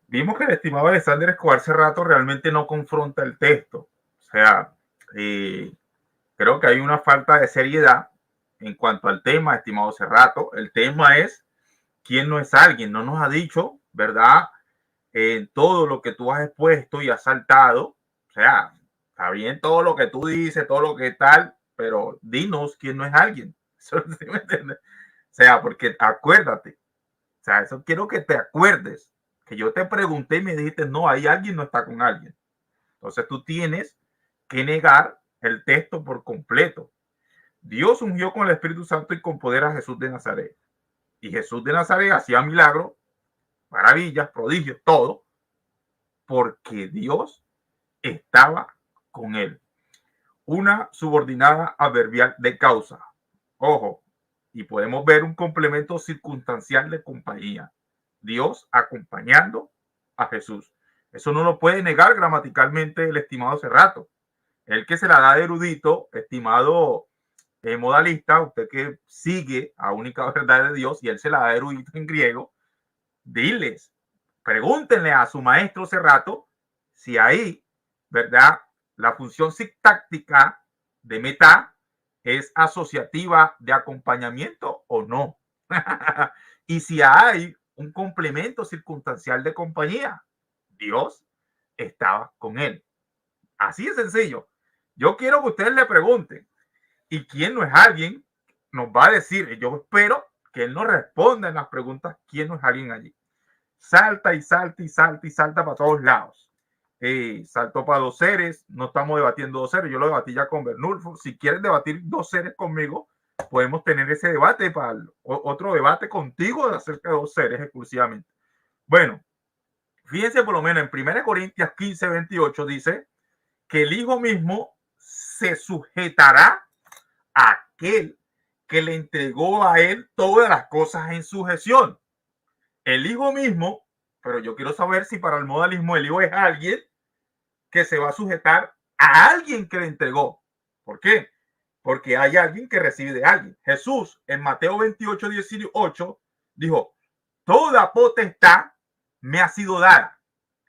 vimos que el estimado Alexander Escobar Cerrato realmente no confronta el texto. O sea, creo que hay una falta de seriedad en cuanto al tema, estimado Cerrato. El tema es quién no es alguien. No nos ha dicho, ¿verdad? Todo lo que tú has expuesto y has saltado. O sea, está bien todo lo que tú dices, todo lo que tal, pero dinos quién no es alguien. Eso, ¿sí me entiendes? O sea, porque acuérdate. O sea, eso quiero que te acuerdes. Que yo te pregunté y me dijiste, no, hay alguien, no está con alguien. Entonces tú tienes que negar el texto por completo. Dios ungió con el Espíritu Santo y con poder a Jesús de Nazaret. Y Jesús de Nazaret hacía milagros, maravillas, prodigios, todo, porque Dios estaba con él. Una subordinada adverbial de causa. Ojo, y podemos ver un complemento circunstancial de compañía. Dios acompañando a Jesús. Eso no lo puede negar gramaticalmente el estimado Cerrato. El que se la da de erudito, estimado modalista, usted que sigue a única verdad de Dios y él se la da de erudito en griego, diles, pregúntenle a su maestro Cerrato si ahí, ¿verdad? La función sintáctica de meta es asociativa de acompañamiento o no. Y si hay un complemento circunstancial de compañía. Dios estaba con él. Así de sencillo. Yo quiero que ustedes le pregunten, ¿y quién no es alguien? Nos va a decir, yo espero que él nos responda en las preguntas, ¿quién no es alguien allí? Salta y salta y salta y salta para todos lados. Saltó para dos seres, no estamos debatiendo dos seres, yo lo debatí ya con Bernulfo. Si quieres debatir dos seres conmigo, podemos tener ese debate para otro debate contigo acerca de dos seres exclusivamente. Bueno, fíjense por lo menos en 1 Corintios 15, 28 dice que el Hijo mismo se sujetará a aquel que le entregó a él todas las cosas en sujeción. El Hijo mismo, pero yo quiero saber si para el modalismo el Hijo es alguien que se va a sujetar a alguien que le entregó. ¿Por qué? Porque hay alguien que recibe de alguien. Jesús en Mateo 28, 18 dijo, toda potestad me ha sido dada.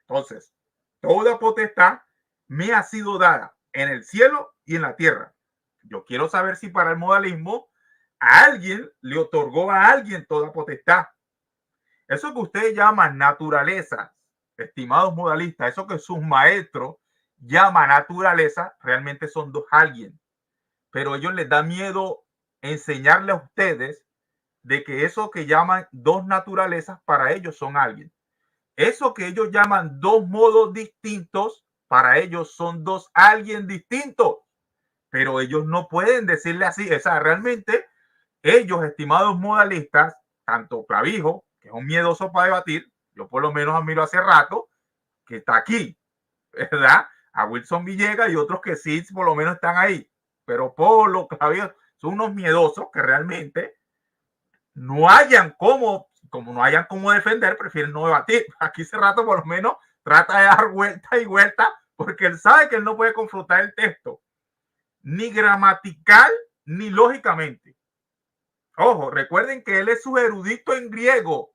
Entonces, toda potestad me ha sido dada en el cielo y en la tierra. Yo quiero saber si para el modalismo a alguien le otorgó a alguien toda potestad. Eso que ustedes llaman naturaleza, estimados modalistas, eso que sus maestros llaman naturaleza, realmente son dos alguien. Pero ellos les da miedo enseñarle a ustedes de que eso que llaman dos naturalezas para ellos son alguien. Eso que ellos llaman dos modos distintos, para ellos son dos alguien distintos. Pero ellos no pueden decirle así. O sea, realmente ellos, estimados modalistas, tanto Clavijo, que es un miedoso para debatir, yo por lo menos admiro hace rato, que está aquí, ¿verdad? A Wilson Villegas y otros que sí, por lo menos están ahí. Pero Polo, Clavijo, son unos miedosos que realmente no hayan como no hayan cómo defender, prefieren no debatir. Aquí hace rato por lo menos trata de dar vuelta y vuelta porque él sabe que él no puede confrontar el texto, ni gramatical ni lógicamente. Ojo, recuerden que él es su erudito en griego.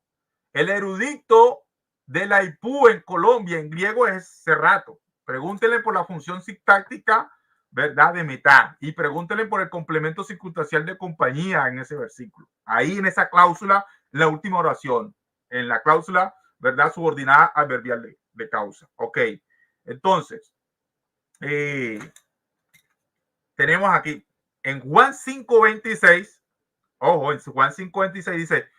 El erudito de la IPU en Colombia en griego es Cerrato. Pregúntenle por la función sintáctica, ¿verdad? De metá. Y pregúntenle por el complemento circunstancial de compañía en ese versículo. Ahí en esa cláusula, la última oración. En la cláusula, ¿verdad? Subordinada adverbial de causa. Ok. Entonces, tenemos aquí en Juan 5:26. Ojo, en Juan 5:26 dice,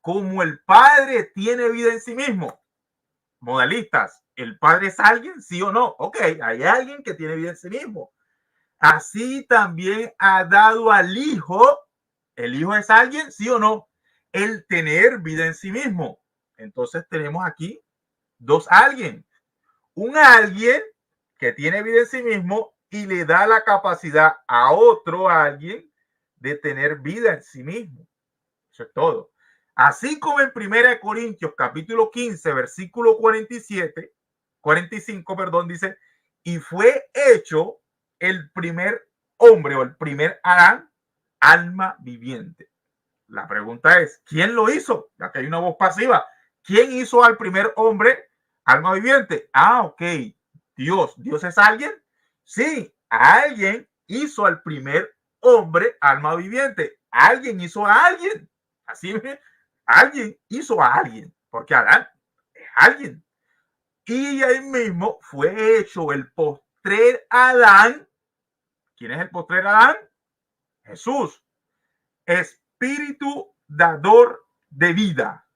como el Padre tiene vida en sí mismo. Modalistas, ¿el Padre es alguien? ¿Sí o no? Ok, hay alguien que tiene vida en sí mismo. Así también ha dado al Hijo. ¿El Hijo es alguien? ¿Sí o no? El tener vida en sí mismo. Entonces tenemos aquí dos alguien. Un alguien que tiene vida en sí mismo y le da la capacidad a otro alguien de tener vida en sí mismo. Eso es todo. Así como en 1 Corintios capítulo 15, versículo 45, perdón, dice, y fue hecho el primer hombre o el primer Adán, alma viviente. La pregunta es, ¿quién lo hizo? Ya que hay una voz pasiva. ¿Quién hizo al primer hombre, alma viviente? Ah, ok. Dios. ¿Dios es alguien? Sí, alguien hizo al primer hombre, alma viviente. Alguien hizo a alguien. Así, alguien hizo a alguien. Porque Adán es alguien. Y ahí mismo fue hecho el postrer Adán. ¿Quién es el postrer Adán? Jesús. Espíritu dador de vida.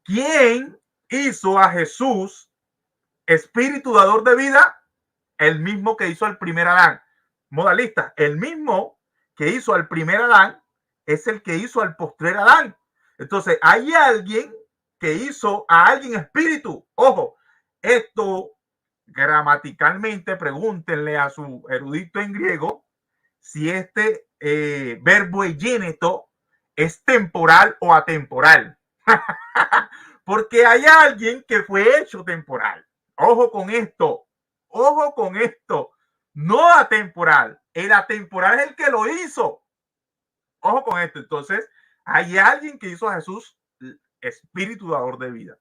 ¿Quién hizo a Jesús espíritu dador de vida? El mismo que hizo al primer Adán. Modalista, el mismo que hizo al primer Adán es el que hizo al postrer Adán. Entonces, hay alguien que hizo a alguien espíritu. Ojo, esto gramaticalmente, pregúntenle a su erudito en griego si este verbo egéneto es temporal o atemporal. Porque hay alguien que fue hecho temporal. Ojo con esto. Ojo con esto. No atemporal. El atemporal es el que lo hizo. Ojo con esto. Entonces, hay alguien que hizo a Jesús espíritu dador de vida.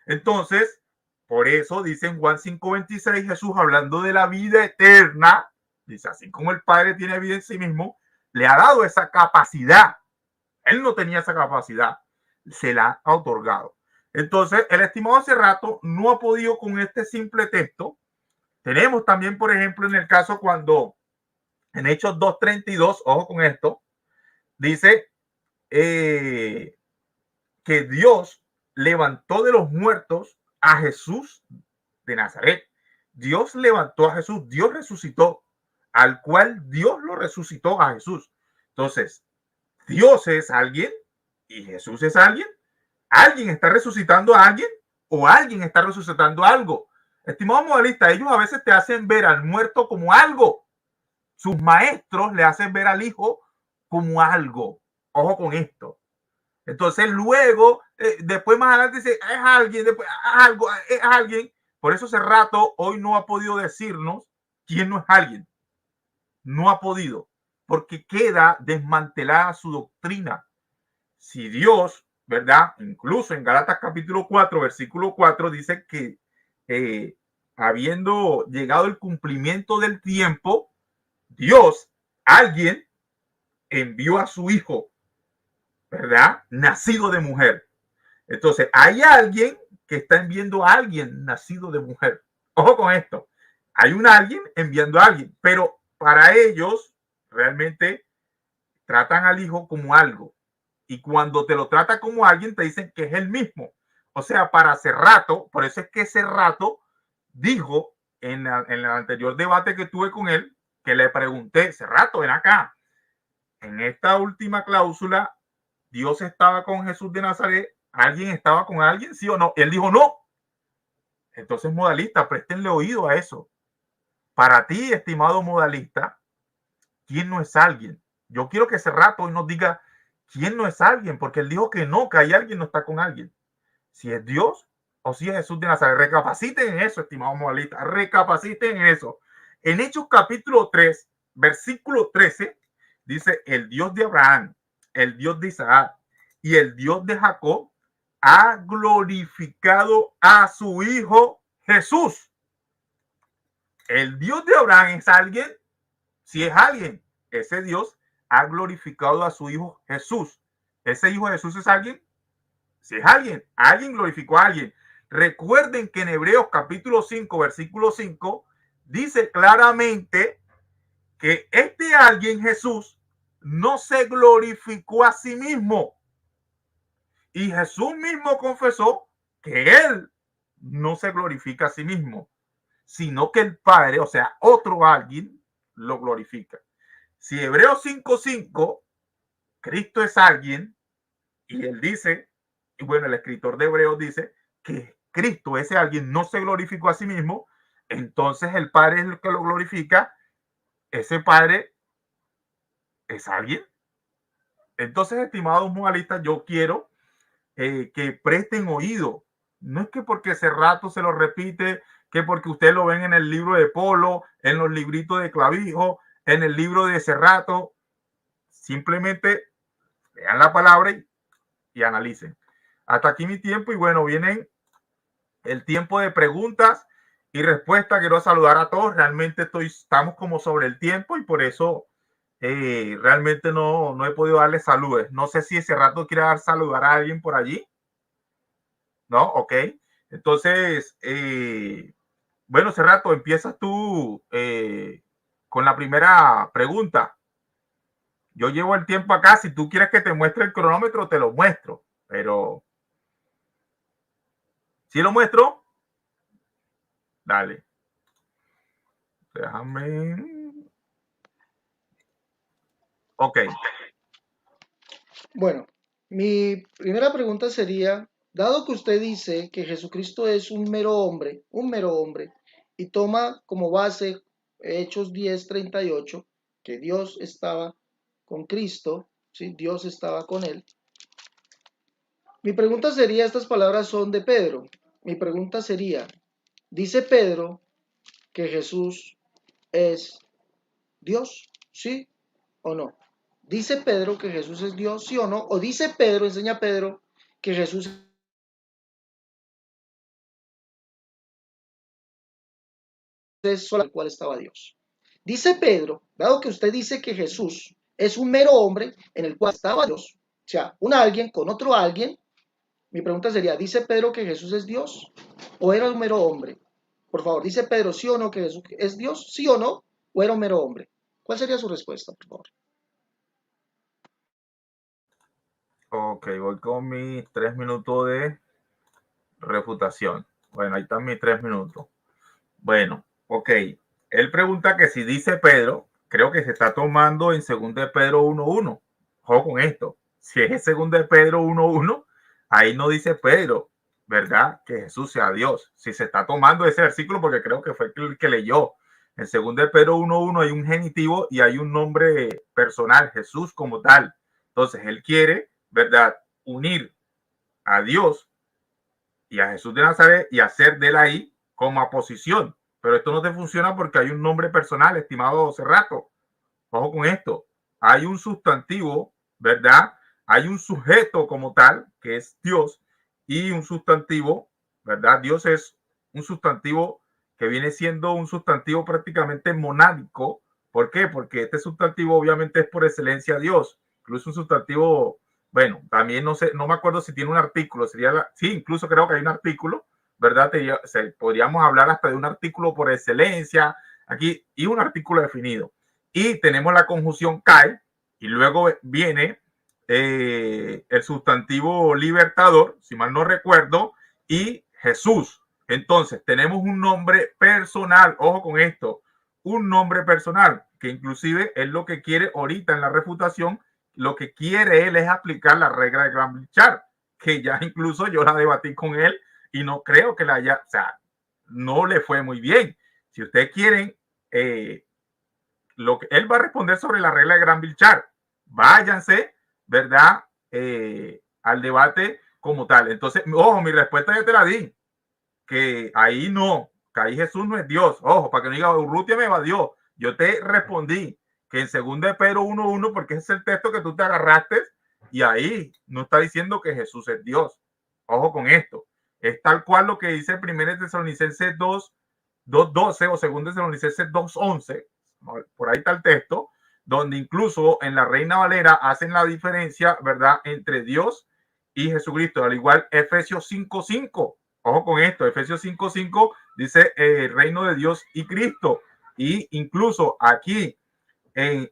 Entonces, por eso dice en Juan 5:26 Jesús hablando de la vida eterna. Dice, así como el Padre tiene vida en sí mismo, le ha dado esa capacidad. Él no tenía esa capacidad. Se la ha otorgado. Entonces, el estimado Cerrato no ha podido con este simple texto. Tenemos también, por ejemplo, en el caso cuando en Hechos 2:32, ojo con esto, dice que Dios levantó de los muertos a Jesús de Nazaret. Dios levantó a Jesús, Dios resucitó, al cual Dios lo resucitó a Jesús. Entonces, Dios es alguien y Jesús es alguien. Alguien está resucitando a alguien o alguien está resucitando algo. Estimado modalista, ellos a veces te hacen ver al muerto como algo. Sus maestros le hacen ver al hijo como algo. Ojo con esto. Entonces luego, después más adelante dice, es alguien, después algo, es alguien. Por eso Cerrato hoy no ha podido decirnos quién no es alguien. No ha podido, porque queda desmantelada su doctrina. Si Dios, ¿verdad? Incluso en Gálatas capítulo 4, versículo 4, dice que habiendo llegado el cumplimiento del tiempo, Dios, alguien, envió a su hijo, ¿verdad? Nacido de mujer. Entonces, hay alguien que está enviando a alguien nacido de mujer. Ojo con esto. Hay un alguien enviando a alguien, pero para ellos realmente tratan al hijo como algo. Y cuando te lo trata como alguien, te dicen que es el mismo. O sea, para Cerrato, por eso es que Cerrato dijo en el anterior debate que tuve con él, que le pregunté, Cerrato, ven acá, en esta última cláusula, Dios estaba con Jesús de Nazaret, ¿alguien estaba con alguien, sí o no? Él dijo no. Entonces, modalista, préstenle oído a eso. Para ti, estimado modalista, ¿quién no es alguien? Yo quiero que Cerrato hoy nos diga quién no es alguien, porque él dijo que no, que hay alguien, no está con alguien. Si es Dios o si es Jesús de Nazaret. Recapaciten en eso, estimado modalista, recapaciten en eso. En Hechos capítulo 3, versículo 13, dice, el Dios de Abraham, el Dios de Isaac y el Dios de Jacob ha glorificado a su Hijo Jesús. El Dios de Abraham es alguien, si es alguien, ese Dios ha glorificado a su Hijo Jesús. Ese Hijo Jesús es alguien, si es alguien, alguien glorificó a alguien. Recuerden que en Hebreos capítulo 5, versículo 5, dice claramente que este alguien, Jesús, no se glorificó a sí mismo. Y Jesús mismo confesó que él no se glorifica a sí mismo, sino que el Padre, o sea, otro alguien, lo glorifica. Si Hebreos 5:5, Cristo es alguien, y él dice, y bueno, el escritor de Hebreos dice que Cristo, ese alguien, no se glorificó a sí mismo, entonces el Padre es el que lo glorifica, ese Padre es alguien. Entonces, estimados moralistas, yo quiero que presten oído. No es que porque ese rato se lo repite, que porque ustedes lo ven en el libro de Polo, en los libritos de Clavijo, en el libro de Cerrato, simplemente lean la palabra y analicen. Hasta aquí mi tiempo y bueno, vienen el tiempo de preguntas y respuestas. Quiero saludar a todos. Realmente estamos como sobre el tiempo y por eso realmente no he podido darles saludos. No sé si ese rato quiere saludar a alguien por allí. ¿No? Ok. Entonces, bueno, ese rato empiezas tú con la primera pregunta. Yo llevo el tiempo acá. Si tú quieres que te muestre el cronómetro, te lo muestro. Pero, ¿sí lo muestro? Dale. Déjame. Ok. Bueno, mi primera pregunta sería, dado que usted dice que Jesucristo es un mero hombre, y toma como base Hechos 10:38, que Dios estaba con Cristo, ¿sí? Dios estaba con él. Mi pregunta sería, estas palabras son de Pedro. Mi pregunta sería, ¿dice Pedro que Jesús es Dios? ¿Sí o no? ¿Dice Pedro que Jesús es Dios, sí o no? ¿O dice Pedro, enseña Pedro, que Jesús es solo el cual estaba Dios? Dice Pedro, dado que usted dice que Jesús es un mero hombre en el cual estaba Dios, o sea, un alguien con otro alguien, Mi pregunta sería, ¿dice Pedro que Jesús es Dios o era un mero hombre? Por favor, ¿dice Pedro sí o no que Jesús es Dios? ¿Sí o no? ¿O era un mero hombre? ¿Cuál sería su respuesta, por favor? Ok, voy con mis 3 minutos de refutación. Bueno, ahí están mis 3 minutos. Bueno, ok. Él pregunta que si dice Pedro, creo que se está tomando en 2 de Pedro 1:1. Ojo con esto. Si es 2 de Pedro 1:1, ahí no dice Pedro, ¿verdad? Que Jesús sea Dios. Si se está tomando ese versículo, porque creo que fue el que leyó. En 2 de Pedro 1:1 hay un genitivo y hay un nombre personal, Jesús como tal. Entonces, él quiere, ¿verdad? Unir a Dios y a Jesús de Nazaret y hacer de él ahí como aposición. Pero esto no te funciona porque hay un nombre personal, estimado Cerrato. Ojo con esto. Hay un sustantivo, ¿verdad? Hay un sujeto como tal, que es Dios, y un sustantivo, ¿verdad? Dios es un sustantivo que viene siendo un sustantivo prácticamente monádico. ¿Por qué? Porque este sustantivo obviamente es por excelencia Dios. Incluso un sustantivo, bueno, también no sé, no me acuerdo si tiene un artículo, sí, incluso creo que hay un artículo, ¿verdad? Podríamos hablar hasta de un artículo por excelencia aquí y un artículo definido. Y tenemos la conjunción cae y luego viene el sustantivo libertador, si mal no recuerdo, y Jesús. Entonces, tenemos un nombre personal, ojo con esto, un nombre personal, que inclusive es lo que quiere ahorita en la refutación, lo que quiere él es aplicar la regla de Gran-Bichard, que ya incluso yo la debatí con él y no creo que la haya, o sea, no le fue muy bien. Si ustedes quieren lo que él va a responder sobre la regla de Gran-Bichard. Váyanse, ¿verdad? Al debate como tal. Entonces, ojo, mi respuesta ya te la di, que ahí no, que ahí Jesús no es Dios. Ojo, para que no diga, Urrutia me evadió. Yo te respondí que en 2 de Pedro 1:1, porque ese es el texto que tú te agarraste, y ahí no está diciendo que Jesús es Dios. Ojo con esto. Es tal cual lo que dice 1 Tesalonicenses 2:12 o 2 Tesalonicenses 2:11, por ahí está el texto, donde incluso en la Reina Valera hacen la diferencia, ¿verdad?, entre Dios y Jesucristo. Al igual Efesios 5:5. Ojo con esto, Efesios 5:5 dice reino de Dios y Cristo. Y incluso aquí,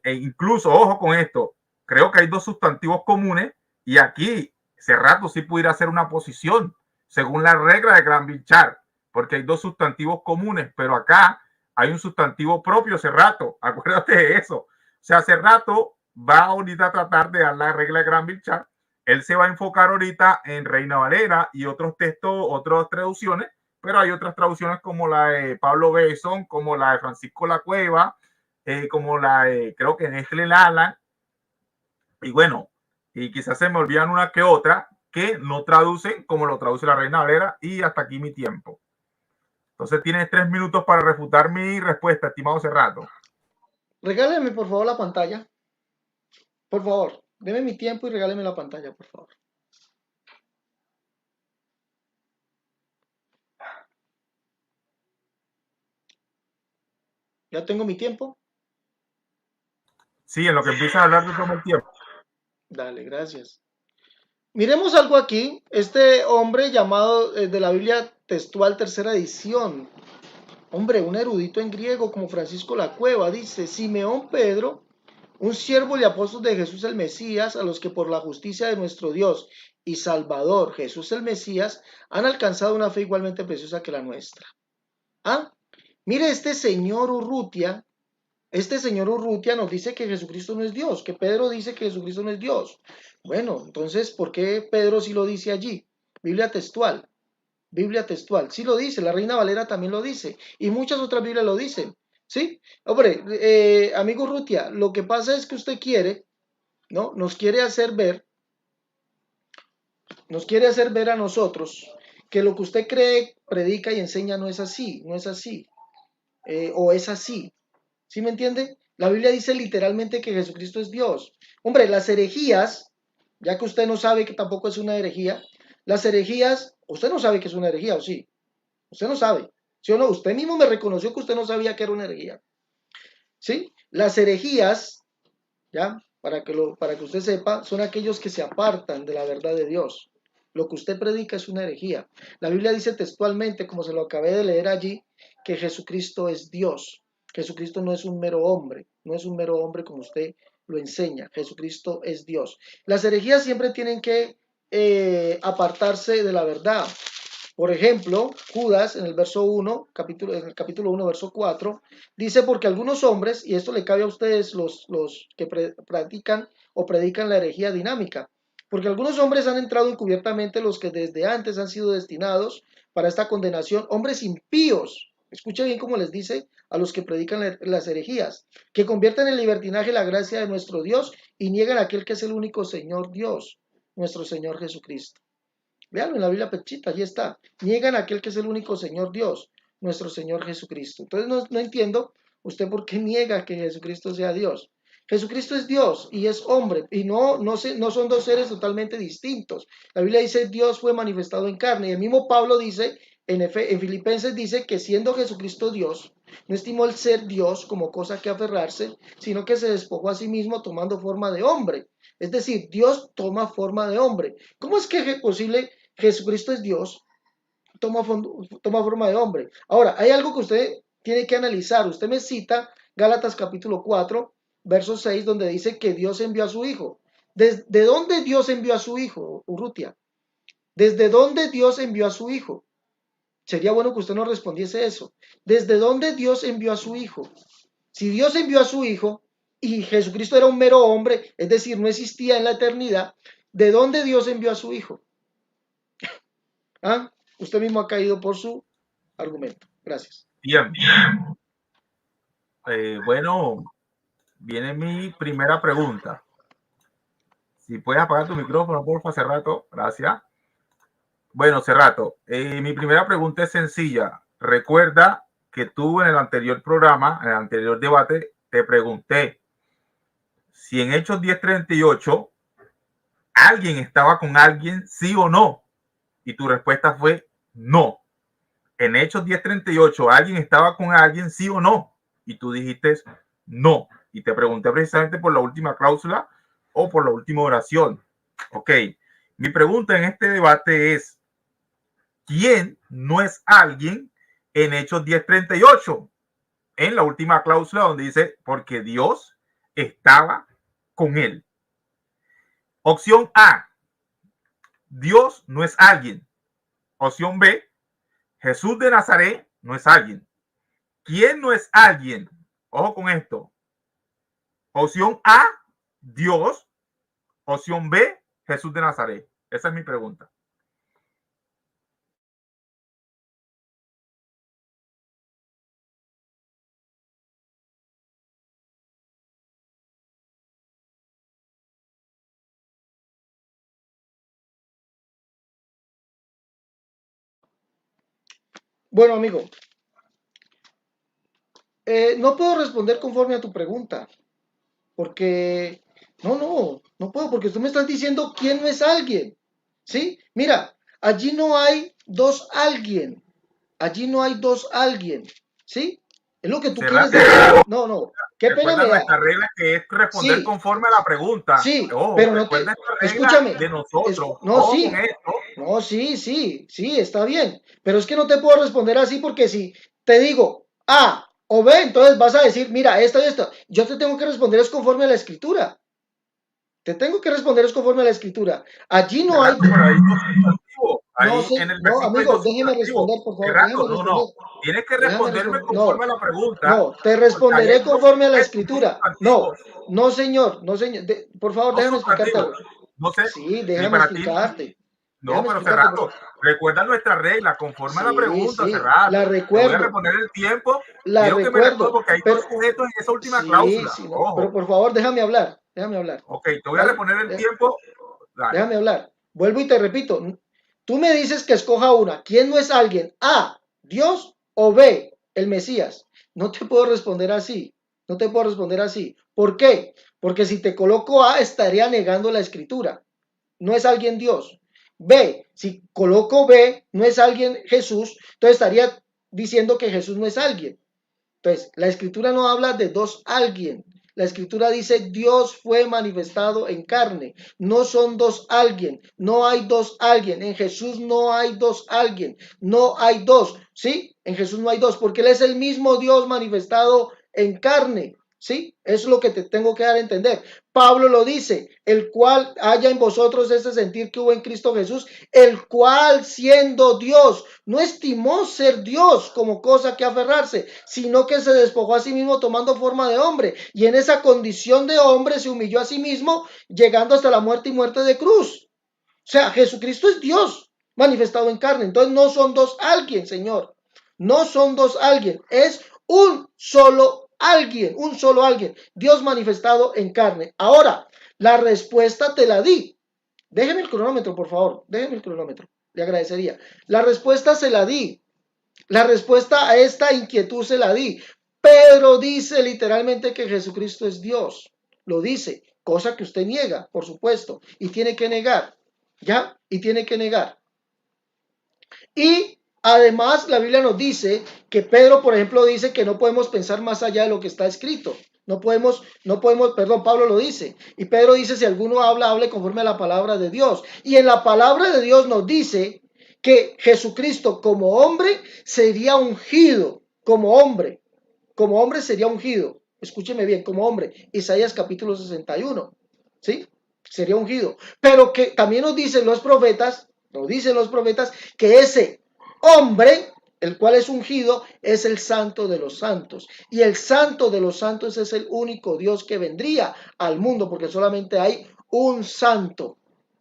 incluso, ojo con esto, creo que hay dos sustantivos comunes y aquí Cerrato sí pudiera hacer una posición según la regla de Gran-Bichard, porque hay dos sustantivos comunes, pero acá hay un sustantivo propio, Cerrato, acuérdate de eso. O sea, Cerrato va ahorita a tratar de dar la regla de Gran-Bichard. Él se va a enfocar ahorita en Reina Valera y otros textos, otras traducciones, pero hay otras traducciones como la de Pablo Besson, como la de Francisco La Cueva, como la de, creo que Nestle Lala, y bueno, y quizás se me olvidan una que otra que no traducen como lo traduce la Reina Valera, y hasta aquí mi tiempo. Entonces tienes 3 minutos para refutar mi respuesta, estimado Cerrato. Regáleme por favor la pantalla. Por favor, deme mi tiempo y regáleme la pantalla, por favor. ¿Ya tengo mi tiempo? Sí, en lo que empiezas a hablar, te tomo el tiempo. Dale, gracias. Miremos algo aquí. Este hombre llamado de la Biblia textual tercera edición. Hombre, un erudito en griego como Francisco La Cueva dice, Simeón Pedro, un siervo y apóstol de Jesús el Mesías, a los que por la justicia de nuestro Dios y Salvador Jesús el Mesías han alcanzado una fe igualmente preciosa que la nuestra. Ah, mire este señor Urrutia nos dice que Jesucristo no es Dios, que Pedro dice que Jesucristo no es Dios. Bueno, entonces, ¿por qué Pedro sí lo dice allí? Biblia textual. Biblia textual. Sí lo dice, la Reina Valera también lo dice. Y muchas otras Biblias lo dicen. ¿Sí? Hombre, amigo Urrutia, lo que pasa es que usted quiere, ¿no? Nos quiere hacer ver a nosotros que lo que usted cree, predica y enseña no es así, no es así. O es así. ¿Sí me entiende? La Biblia dice literalmente que Jesucristo es Dios. Hombre, las herejías, ya que usted no sabe que tampoco es una herejía, las herejías, usted no sabe que es una herejía, ¿o sí? Usted no sabe, ¿sí o no? Usted mismo me reconoció que usted no sabía que era una herejía, ¿sí? Las herejías, ¿ya? Para que usted sepa, son aquellos que se apartan de la verdad de Dios, Lo que usted predica es una herejía. La Biblia dice textualmente, como se lo acabé de leer allí, que Jesucristo es Dios. Jesucristo no es un mero hombre, no es un mero hombre como usted lo enseña. Jesucristo es Dios. Las herejías siempre tienen que apartarse de la verdad. Por ejemplo, Judas en el verso 1, en el capítulo 1, verso 4, dice, porque algunos hombres, y esto le cabe a ustedes los que practican o predican la herejía dinámica, porque algunos hombres han entrado encubiertamente, los que desde antes han sido destinados para esta condenación, hombres impíos, escuchen bien cómo les dice a los que predican las herejías, que convierten en libertinaje la gracia de nuestro Dios y niegan a aquel que es el único Señor Dios, nuestro Señor Jesucristo. Veanlo en la Biblia pechita, allí está. Niegan a aquel que es el único Señor Dios, nuestro Señor Jesucristo. Entonces no entiendo usted por qué niega que Jesucristo sea Dios. Jesucristo es Dios y es hombre, y no son dos seres totalmente distintos. La Biblia dice Dios fue manifestado en carne, y el mismo Pablo dice en Filipenses, dice que siendo Jesucristo Dios, no estimó el ser Dios como cosa que aferrarse, sino que se despojó a sí mismo tomando forma de hombre. Es decir, Dios toma forma de hombre. ¿Cómo es que es posible Jesucristo es Dios, toma forma de hombre? Ahora, hay algo que usted tiene que analizar. Usted me cita Gálatas capítulo 4, verso 6, donde dice que Dios envió a su Hijo. ¿Desde dónde Dios envió a su Hijo, Urrutia? ¿Desde dónde Dios envió a su Hijo? Sería bueno que usted nos respondiese eso. ¿Desde dónde Dios envió a su Hijo? Si Dios envió a su Hijo y Jesucristo era un mero hombre, es decir, no existía en la eternidad, ¿de dónde Dios envió a su Hijo? ¿Ah? Usted mismo ha caído por su argumento. Gracias. Bien. Bueno, viene mi primera pregunta. Si puedes apagar tu micrófono, porfa, Cerrato. Gracias. Bueno, Cerrato, mi primera pregunta es sencilla. Recuerda que tú en el anterior programa, en el anterior debate, te pregunté si en Hechos 10:38 alguien estaba con alguien, sí o no. Y tu respuesta fue no. En Hechos 10:38 alguien estaba con alguien, sí o no. Y tú dijiste no. Y te pregunté precisamente por la última cláusula o por la última oración. Ok. Mi pregunta en este debate es, ¿quién no es alguien en Hechos 10:38? En la última cláusula donde dice, porque Dios estaba con él. Opción A, Dios no es alguien. Opción B, Jesús de Nazaret no es alguien. ¿Quién no es alguien? Ojo con esto. Opción A, Dios. Opción B, Jesús de Nazaret. Esa es mi pregunta. Bueno, amigo, no puedo responder conforme a tu pregunta, porque no puedo, porque tú me estás diciendo quién no es alguien, ¿sí? Mira, allí no hay dos alguien, allí no hay dos alguien, ¿sí? Es lo que tú quieres decir. No, qué pena Recuerda me da. nuestra regla que es responder Sí, conforme a la pregunta. sí, Ojo, pero no te, recuerda esta regla escúchame, de nosotros. no, Ojo sí, con esto. no, sí, está bien, pero es que no te puedo responder así porque si te digo A o B, entonces vas a decir, mira, esta y esta, yo te tengo que responder es conforme a la escritura, te tengo que responder es conforme a la escritura, allí no hay, Cerrato, pero ahí dos sustantivos. no Ahí sé, en el no, versículo hay amigo, dos déjeme sustantivos. responder, por favor, déjeme Cerrato, no. responder, Tienes que responderme no, conforme a la pregunta, no, te porque ahí responderé hay dos conforme a la sujetos, dos escritura, no, sustantivos, no, señor, por favor, dos déjame explicarte sustantivos. algo, No sé sí, si déjame para ti. explicarte. No, Déjame pero explicarte, por Cerrato, favor. recuerda nuestra regla, conforme a la Sí, pregunta, sí, la Cerrato. Te voy a recuerdo, responder el tiempo. la Quiero que me respondas recuerdo, porque hay dos pero sujetos en esa última sí, cláusula. sí, no, pero Ojo. por favor, déjame hablar, déjame hablar. Ok, te voy a ¿Vale? responder el tiempo. Dale. Déjame hablar. Vuelvo y te repito. Tú me dices que escoja una. ¿Quién no es alguien? A, Dios o B, el Mesías. No te puedo responder así. No te puedo responder así. ¿Por qué? Porque si te coloco A, estaría negando la escritura. No es alguien Dios. B, si coloco B, no es alguien Jesús, entonces estaría diciendo que Jesús no es alguien. Entonces, la escritura no habla de dos alguien. La escritura dice, Dios fue manifestado en carne. No son dos alguien, no hay dos alguien. En Jesús no hay dos alguien, no hay dos, ¿sí? En Jesús no hay dos, porque Él es el mismo Dios manifestado en carne. ¿Sí? Eso es lo que te tengo que dar a entender. Pablo lo dice, el cual haya en vosotros ese sentir que hubo en Cristo Jesús, el cual siendo Dios, no estimó ser Dios como cosa que aferrarse, sino que se despojó a sí mismo tomando forma de hombre, y en esa condición de hombre se humilló a sí mismo, llegando hasta la muerte y muerte de cruz. O sea, Jesucristo es Dios manifestado en carne. Entonces no son dos alguien, Señor. No son dos alguien, es un solo alguien, un solo alguien, Dios manifestado en carne. Ahora, la respuesta te la di. Déjeme el cronómetro, por favor, déjeme el cronómetro, le agradecería. La respuesta se la di, la respuesta a esta inquietud se la di. Pedro dice literalmente que Jesucristo es Dios, lo dice, cosa que usted niega, por supuesto, y tiene que negar, ¿ya? Y tiene que negar. Y además la Biblia nos dice que Pedro, por ejemplo, dice que no podemos pensar más allá de lo que está escrito. No podemos, perdón, Pablo lo dice. Y Pedro dice, si alguno habla, hable conforme a la palabra de Dios. Y en la palabra de Dios nos dice que Jesucristo como hombre sería ungido, como hombre sería ungido. Escúcheme bien, como hombre. Isaías capítulo 61, ¿sí? Sería ungido. Pero que también nos dicen los profetas que ese hombre, el cual es ungido, es el santo de los santos. Y el santo de los santos es el único Dios que vendría al mundo, porque solamente hay un santo.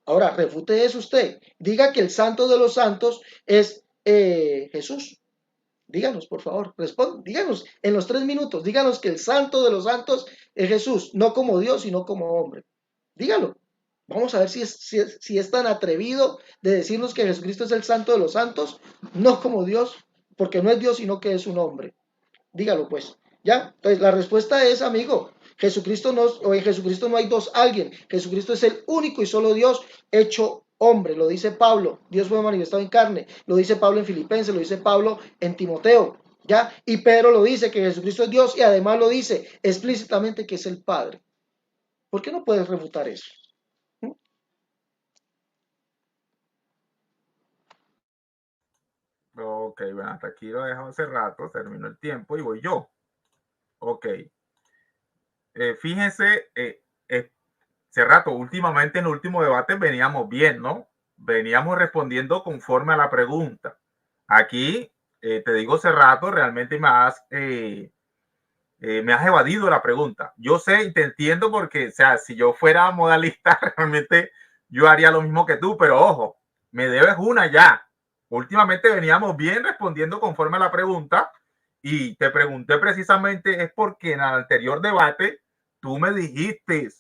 Ahora, refute eso usted. Diga que el santo de los santos es Jesús. Díganos, por favor, díganos en los 3 minutos, díganos que el santo de los santos es Jesús, no como Dios, sino como hombre. Dígalo. Vamos a ver si es tan atrevido de decirnos que Jesucristo es el santo de los santos, no como Dios, porque no es Dios, sino que es un hombre. Dígalo pues, ¿ya? Entonces la respuesta es, amigo, en Jesucristo no hay dos alguien, Jesucristo es el único y solo Dios hecho hombre, lo dice Pablo, Dios fue manifestado en carne, lo dice Pablo en Filipenses, lo dice Pablo en Timoteo, ¿ya? Y Pedro lo dice, que Jesucristo es Dios, y además lo dice explícitamente que es el Padre. ¿Por qué no puedes refutar eso? Ok, bueno, hasta aquí lo dejo hace rato, terminó el tiempo y voy yo. Ok. Fíjense, hace rato, últimamente en el último debate veníamos bien, ¿no? Veníamos respondiendo conforme a la pregunta. Aquí, te digo hace rato, realmente me has evadido la pregunta. Yo sé y te entiendo porque, o sea, si yo fuera modalista, realmente yo haría lo mismo que tú, pero ojo, me debes una ya. Últimamente veníamos bien respondiendo conforme a la pregunta y te pregunté precisamente es porque en el anterior debate tú me dijiste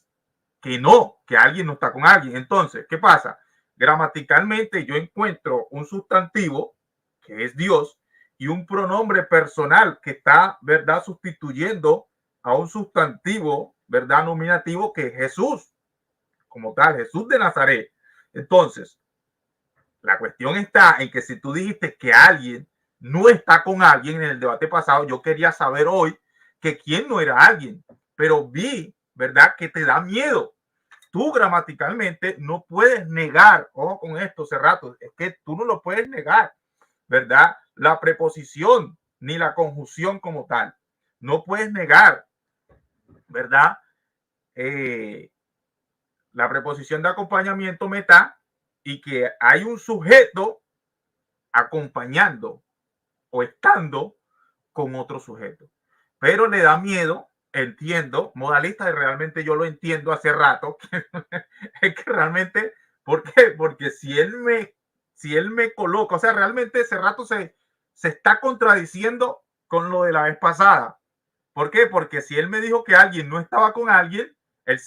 que no, que alguien no está con alguien. Entonces, ¿qué pasa? Gramaticalmente yo encuentro un sustantivo que es Dios y un pronombre personal que está, ¿verdad?, sustituyendo a un sustantivo, ¿verdad?, nominativo que es Jesús, como tal, Jesús de Nazaret. Entonces, la cuestión está en que si tú dijiste que alguien no está con alguien en el debate pasado, yo quería saber hoy que quién no era alguien, pero vi, ¿verdad?, que te da miedo. Tú gramaticalmente no puedes negar, ojo con esto, Cerrato, es que tú no lo puedes negar, ¿verdad? La preposición ni la conjunción como tal. No puedes negar, ¿verdad? La preposición de acompañamiento meta y que hay un sujeto acompañando o estando con otro sujeto. Pero le da miedo, entiendo, modalista, y realmente yo lo entiendo hace rato, es que realmente, ¿por qué? Porque si él me coloca, o sea, realmente ese rato se está contradiciendo con lo de la vez pasada. ¿Por qué? Porque si él me dijo que alguien no estaba con alguien, él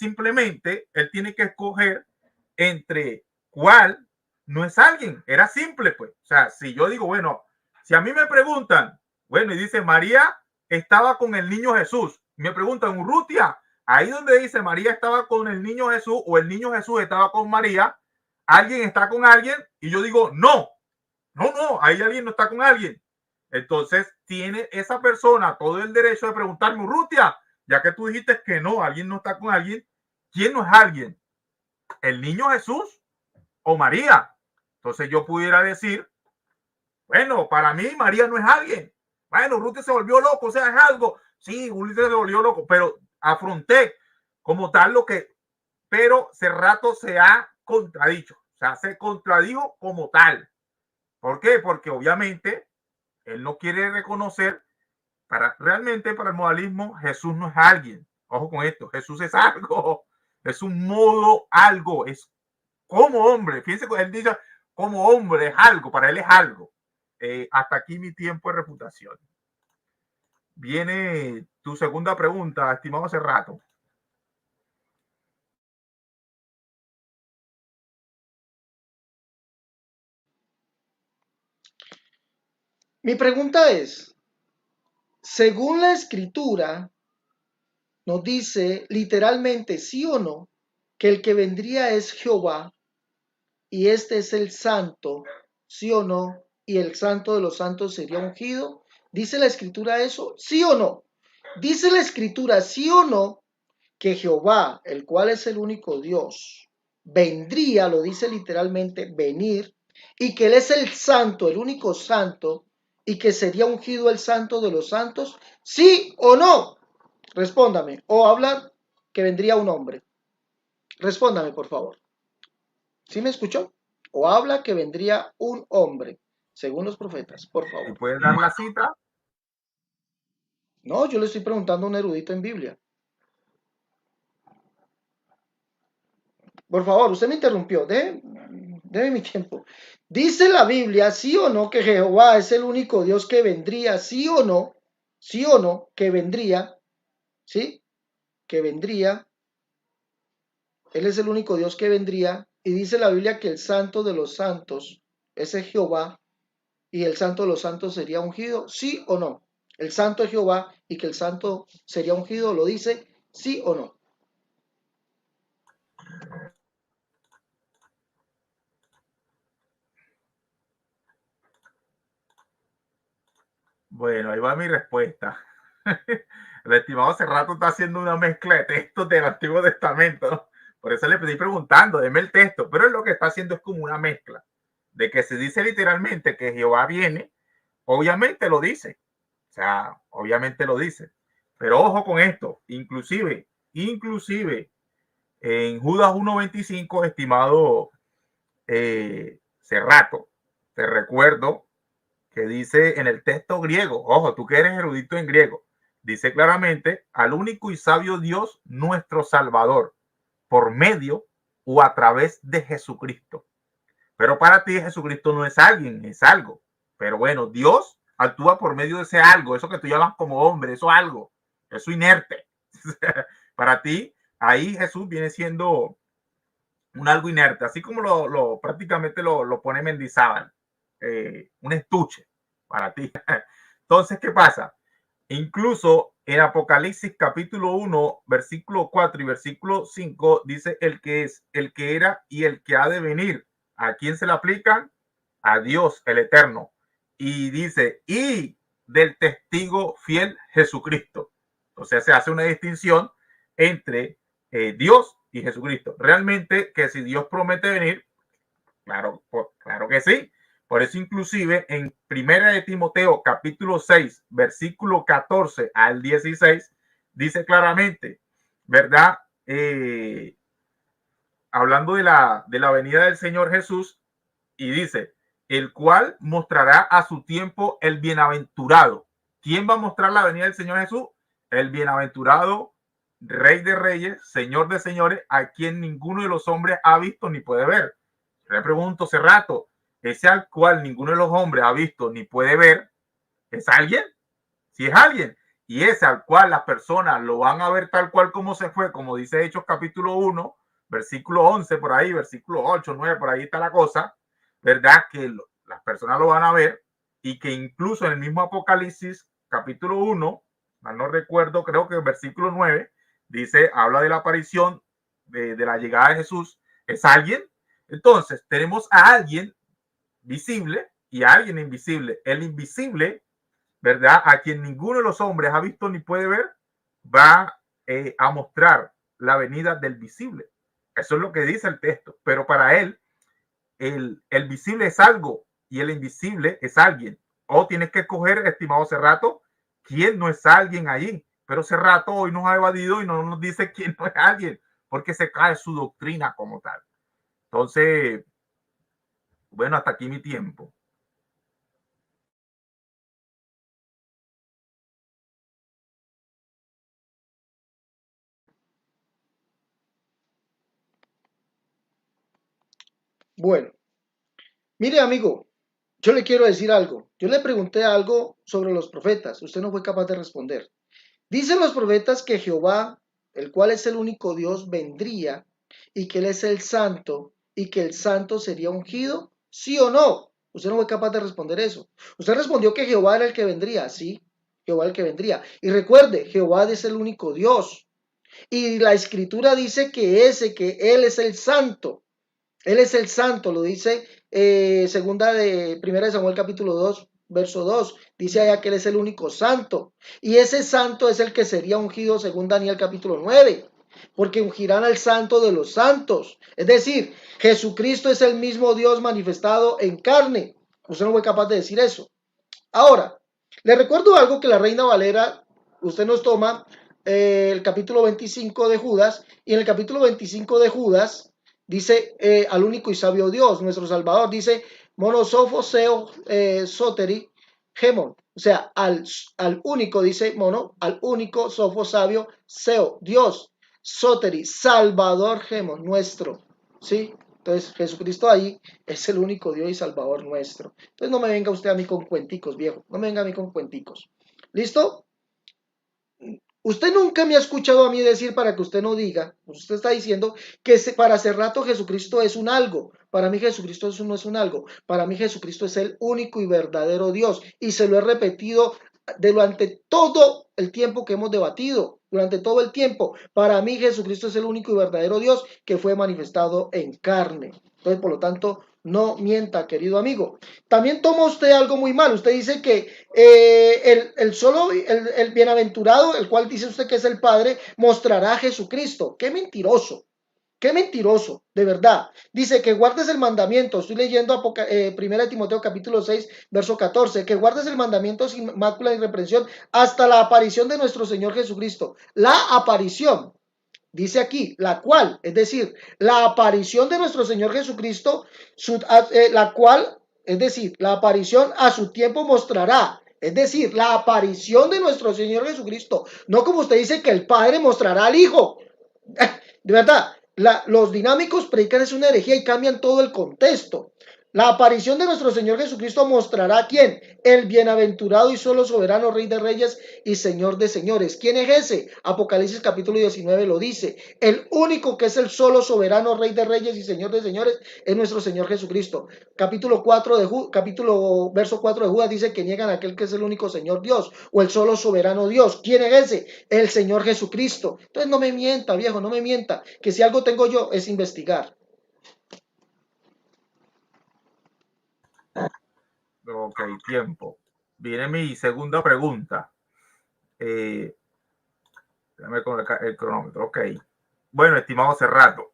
tiene que escoger entre cuál no es alguien. Era simple, pues. O sea, si yo digo, bueno, si a mí me preguntan, bueno, y dice María estaba con el niño Jesús, me preguntan, Urrutia, ahí donde dice María estaba con el niño Jesús o el niño Jesús estaba con María, alguien está con alguien, y yo digo, no, ahí alguien no está con alguien. Entonces tiene esa persona todo el derecho de preguntarme, Urrutia, ya que tú dijiste que no, alguien no está con alguien, ¿quién no es alguien? ¿El niño Jesús o María? Entonces yo pudiera decir, bueno, para mí María no es alguien. Bueno, Ruth se volvió loco, o sea, es algo. Sí, Ulises se volvió loco, pero afronté como tal lo que, pero Cerrato se ha contradicho, o sea, se contradijo como tal. ¿Por qué? Porque obviamente él no quiere reconocer, realmente para el modalismo, Jesús no es alguien. Ojo con esto, Jesús es algo, es un modo, algo, es como hombre. Fíjense que él dice como hombre, es algo, para él es algo. Hasta aquí mi tiempo de reputación. Viene tu segunda pregunta, estimado Cerrato. Mi pregunta es, según la escritura, nos dice literalmente, sí o no, que el que vendría es Jehová y este es el santo, sí o no, y el santo de los santos sería ungido. ¿Dice la escritura eso? ¿Sí o no? ¿Dice la escritura sí o no que Jehová, el cual es el único Dios, vendría, lo dice literalmente, venir, y que Él es el santo, el único santo, y que sería ungido el santo de los santos? ¿Sí o no? Respóndame. O habla que vendría un hombre. Respóndame, por favor. ¿Sí me escuchó? O habla que vendría un hombre, según los profetas, por Si favor. puedes dar la cita. No, yo le estoy preguntando a un erudito en Biblia. Por favor, usted me interrumpió. Deme mi tiempo. ¿Dice la Biblia, sí o no, que Jehová es el único Dios que vendría? ¿Sí o no? ¿Sí o no? Que vendría. ¿Sí? Que vendría. Él es el único Dios que vendría. Y dice la Biblia que el santo de los santos, ese es Jehová, y el santo de los santos sería ungido. ¿Sí o no? El santo es Jehová y que el santo sería ungido, ¿lo dice? ¿Sí o no? Bueno, ahí va mi respuesta. El estimado Cerrato está haciendo una mezcla de textos del Antiguo Testamento, ¿no? Por eso le pedí preguntando, deme el texto, pero él lo que está haciendo es como una mezcla, de que se dice literalmente que Jehová viene, obviamente lo dice, o sea, obviamente lo dice, pero ojo con esto, inclusive en Judas 1.25, estimado Cerrato, te recuerdo que dice en el texto griego, ojo, tú que eres erudito en griego, dice claramente al único y sabio Dios, nuestro Salvador, por medio o a través de Jesucristo. Pero para ti Jesucristo no es alguien, es algo. Pero bueno, Dios actúa por medio de ese algo, eso que tú llamas como hombre, eso algo, eso inerte. Para ti, ahí Jesús viene siendo un algo inerte, así como prácticamente lo pone Mendizábal, un estuche para ti. Entonces, ¿qué pasa? Incluso en Apocalipsis capítulo 1, versículo 4 y versículo 5, dice el que es, el que era y el que ha de venir. ¿A quién se le aplican? A Dios, el Eterno. Y dice, y del testigo fiel Jesucristo. Entonces se hace una distinción entre Dios y Jesucristo. Realmente que si Dios promete venir, claro, claro que sí. Por eso inclusive en Primera de Timoteo capítulo 6, versículo 14 al 16, dice claramente, ¿verdad? Hablando de la venida del Señor Jesús, y dice, el cual mostrará a su tiempo el bienaventurado. ¿Quién va a mostrar la venida del Señor Jesús? El bienaventurado, Rey de Reyes, Señor de Señores, a quien ninguno de los hombres ha visto ni puede ver. Le pregunto hace rato, ese al cual ninguno de los hombres ha visto ni puede ver, ¿es alguien? Si es alguien, y ese al cual las personas lo van a ver tal cual como se fue, como dice Hechos capítulo 1, versículo 11, por ahí, versículo 8, 9, por ahí está la cosa, ¿verdad? Que las personas lo van a ver y que incluso en el mismo Apocalipsis capítulo 1, no recuerdo, creo que el versículo 9, dice, habla de la aparición de la llegada de Jesús, ¿es alguien? Entonces, tenemos a alguien visible y a alguien invisible. El invisible, ¿verdad? A quien ninguno de los hombres ha visto ni puede ver, va a mostrar la venida del visible. Eso es lo que dice el texto. Pero para él, el visible es algo y el invisible es alguien. O tienes que escoger, estimado Cerrato, quién no es alguien allí. Pero Cerrato hoy nos ha evadido y no nos dice quién no es alguien, porque se cae su doctrina como tal. Entonces, bueno, hasta aquí mi tiempo. Bueno, mire amigo, yo le quiero decir algo. Yo le pregunté algo sobre los profetas. Usted no fue capaz de responder. Dicen los profetas que Jehová, el cual es el único Dios, vendría y que Él es el santo y que el santo sería ungido, ¿sí o no? Usted no fue capaz de responder eso. Usted respondió que Jehová era el que vendría, sí, Jehová el que vendría. Y recuerde, Jehová es el único Dios. Y la escritura dice que Él es el santo. Él es el santo, lo dice primera de Samuel capítulo 2, verso 2. Dice allá que Él es el único santo. Y ese santo es el que sería ungido según Daniel capítulo 9. Porque ungirán al santo de los santos. Es decir, Jesucristo es el mismo Dios manifestado en carne. Usted no fue capaz de decir eso. Ahora, le recuerdo algo que la Reina Valera, usted nos toma el capítulo 25 de Judas, y en el capítulo 25 de Judas dice al único y sabio Dios, nuestro Salvador, dice monosofo seo soteri gemon, o sea, al único, dice mono, al único sofo sabio seo, Dios, soteri, Salvador gemon, nuestro, ¿sí? Entonces Jesucristo ahí es el único Dios y Salvador nuestro. Entonces no me venga usted a mí con cuenticos, viejo. No me venga a mí con cuenticos. ¿Listo? Usted nunca me ha escuchado a mí decir para que usted no diga, pues usted está diciendo que para hace rato Jesucristo es un algo. Para mí Jesucristo no es un algo. Para mí Jesucristo es el único y verdadero Dios. Y se lo he repetido durante todo el tiempo que hemos debatido. Durante todo el tiempo. Para mí Jesucristo es el único y verdadero Dios que fue manifestado en carne. Entonces, por lo tanto, no mienta, querido amigo. También toma usted algo muy mal. Usted dice que el bienaventurado, el cual dice usted que es el Padre, mostrará a Jesucristo. Qué mentiroso. Qué mentiroso, de verdad. Dice que guardes el mandamiento. Estoy leyendo 1 Timoteo capítulo 6, verso 14. Que guardes el mandamiento sin mácula y reprensión hasta la aparición de nuestro Señor Jesucristo. La aparición. Dice aquí, la cual, es decir, la aparición de nuestro Señor Jesucristo, la cual, es decir, la aparición a su tiempo mostrará, es decir, la aparición de nuestro Señor Jesucristo, no como usted dice que el Padre mostrará al Hijo. De verdad, los dinámicos predican es una herejía y cambian todo el contexto. La aparición de nuestro Señor Jesucristo mostrará quién, el bienaventurado y solo soberano Rey de Reyes y Señor de Señores. ¿Quién es ese? Apocalipsis capítulo 19 lo dice. El único que es el solo soberano Rey de Reyes y Señor de Señores es nuestro Señor Jesucristo. Capítulo verso 4 de Judas dice que niegan a aquel que es el único Señor Dios o el solo soberano Dios. ¿Quién es ese? El Señor Jesucristo. Entonces no me mienta, viejo, no me mienta, que si algo tengo yo es investigar. Ok, tiempo. Viene mi segunda pregunta. Déjame con el cronómetro. Ok. Bueno, estimado Cerrato,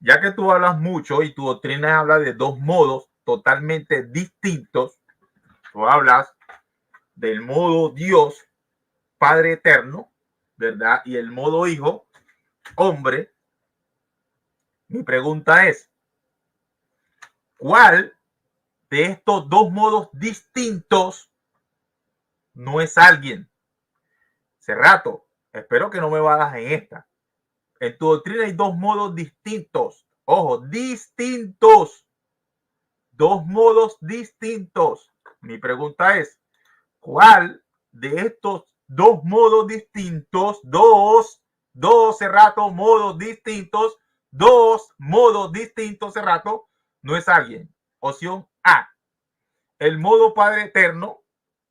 ya que tú hablas mucho y tu doctrina habla de dos modos totalmente distintos, tú hablas del modo Dios, Padre eterno, ¿verdad? Y el modo Hijo, hombre. Mi pregunta es, ¿cuál de estos dos modos distintos no es alguien? Cerrato, espero que no me vayas en esta. En tu doctrina hay dos modos distintos. Ojo, distintos. Dos modos distintos. Mi pregunta es, ¿cuál de estos dos modos distintos, Cerrato, modos distintos, dos modos distintos, Cerrato, no es alguien? Opción A, el modo Padre Eterno,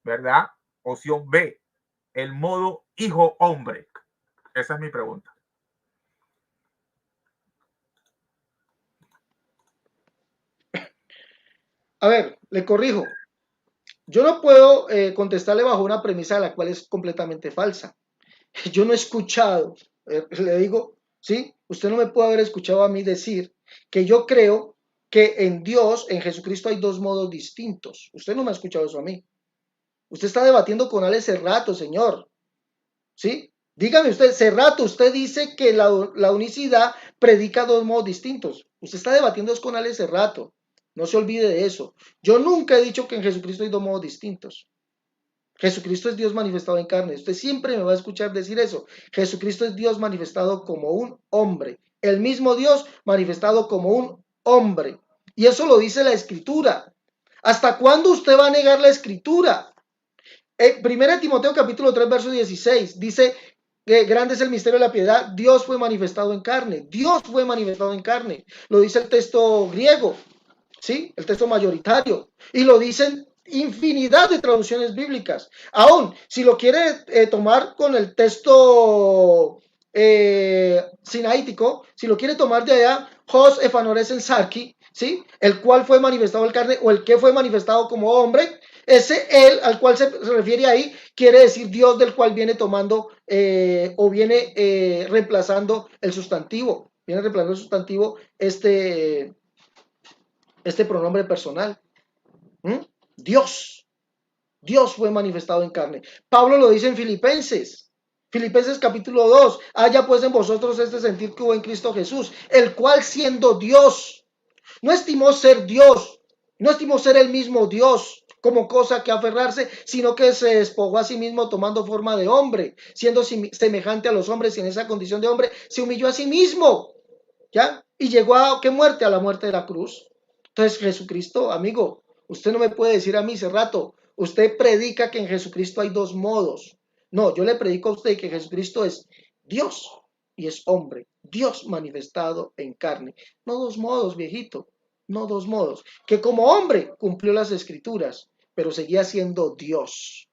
¿verdad? Opción B, el modo Hijo Hombre. Esa es mi pregunta. A ver, le corrijo. Yo no puedo contestarle bajo una premisa de la cual es completamente falsa. Yo no he escuchado, le digo, ¿sí? Usted no me puede haber escuchado a mí decir que yo creo que en Dios, en Jesucristo, hay dos modos distintos. Usted no me ha escuchado eso a mí. Usted está debatiendo con Ale Cerrato, señor. ¿Sí? Dígame usted, Cerrato, usted dice que la unicidad predica dos modos distintos. Usted está debatiendo es con Ale Cerrato. No se olvide de eso. Yo nunca he dicho que en Jesucristo hay dos modos distintos. Jesucristo es Dios manifestado en carne. Usted siempre me va a escuchar decir eso. Jesucristo es Dios manifestado como un hombre. El mismo Dios manifestado como un hombre. Y eso lo dice la Escritura. ¿Hasta cuándo usted va a negar la Escritura? 1 Timoteo capítulo 3, verso 16 dice que grande es el misterio de la piedad. Dios fue manifestado en carne. Dios fue manifestado en carne. Lo dice el texto griego, ¿sí? El texto mayoritario. Y lo dicen infinidad de traducciones bíblicas. Aún, si lo quiere tomar con el texto sinaítico, si lo quiere tomar de allá, Jos Efanores en Sarki, ¿sí? El cual fue manifestado en carne o el que fue manifestado como hombre, ese él al cual se refiere ahí quiere decir Dios del cual viene tomando o viene reemplazando el sustantivo. Viene reemplazando el sustantivo este pronombre personal. ¿Mm? Dios. Dios fue manifestado en carne. Pablo lo dice en Filipenses. Filipenses capítulo 2. Haya pues en vosotros este sentir que hubo en Cristo Jesús, el cual siendo Dios, no estimó ser Dios, no estimó ser el mismo Dios como cosa que aferrarse, sino que se despojó a sí mismo tomando forma de hombre, siendo semejante a los hombres y en esa condición de hombre se humilló a sí mismo, ¿ya? Y llegó a ¿qué muerte? A la muerte de la cruz. Entonces Jesucristo, amigo, usted no me puede decir a mí hace rato, usted predica que en Jesucristo hay dos modos. No, yo le predico a usted que Jesucristo es Dios y es hombre, Dios manifestado en carne. No dos modos, viejito, no dos modos. Que como hombre cumplió las escrituras, pero seguía siendo Dios.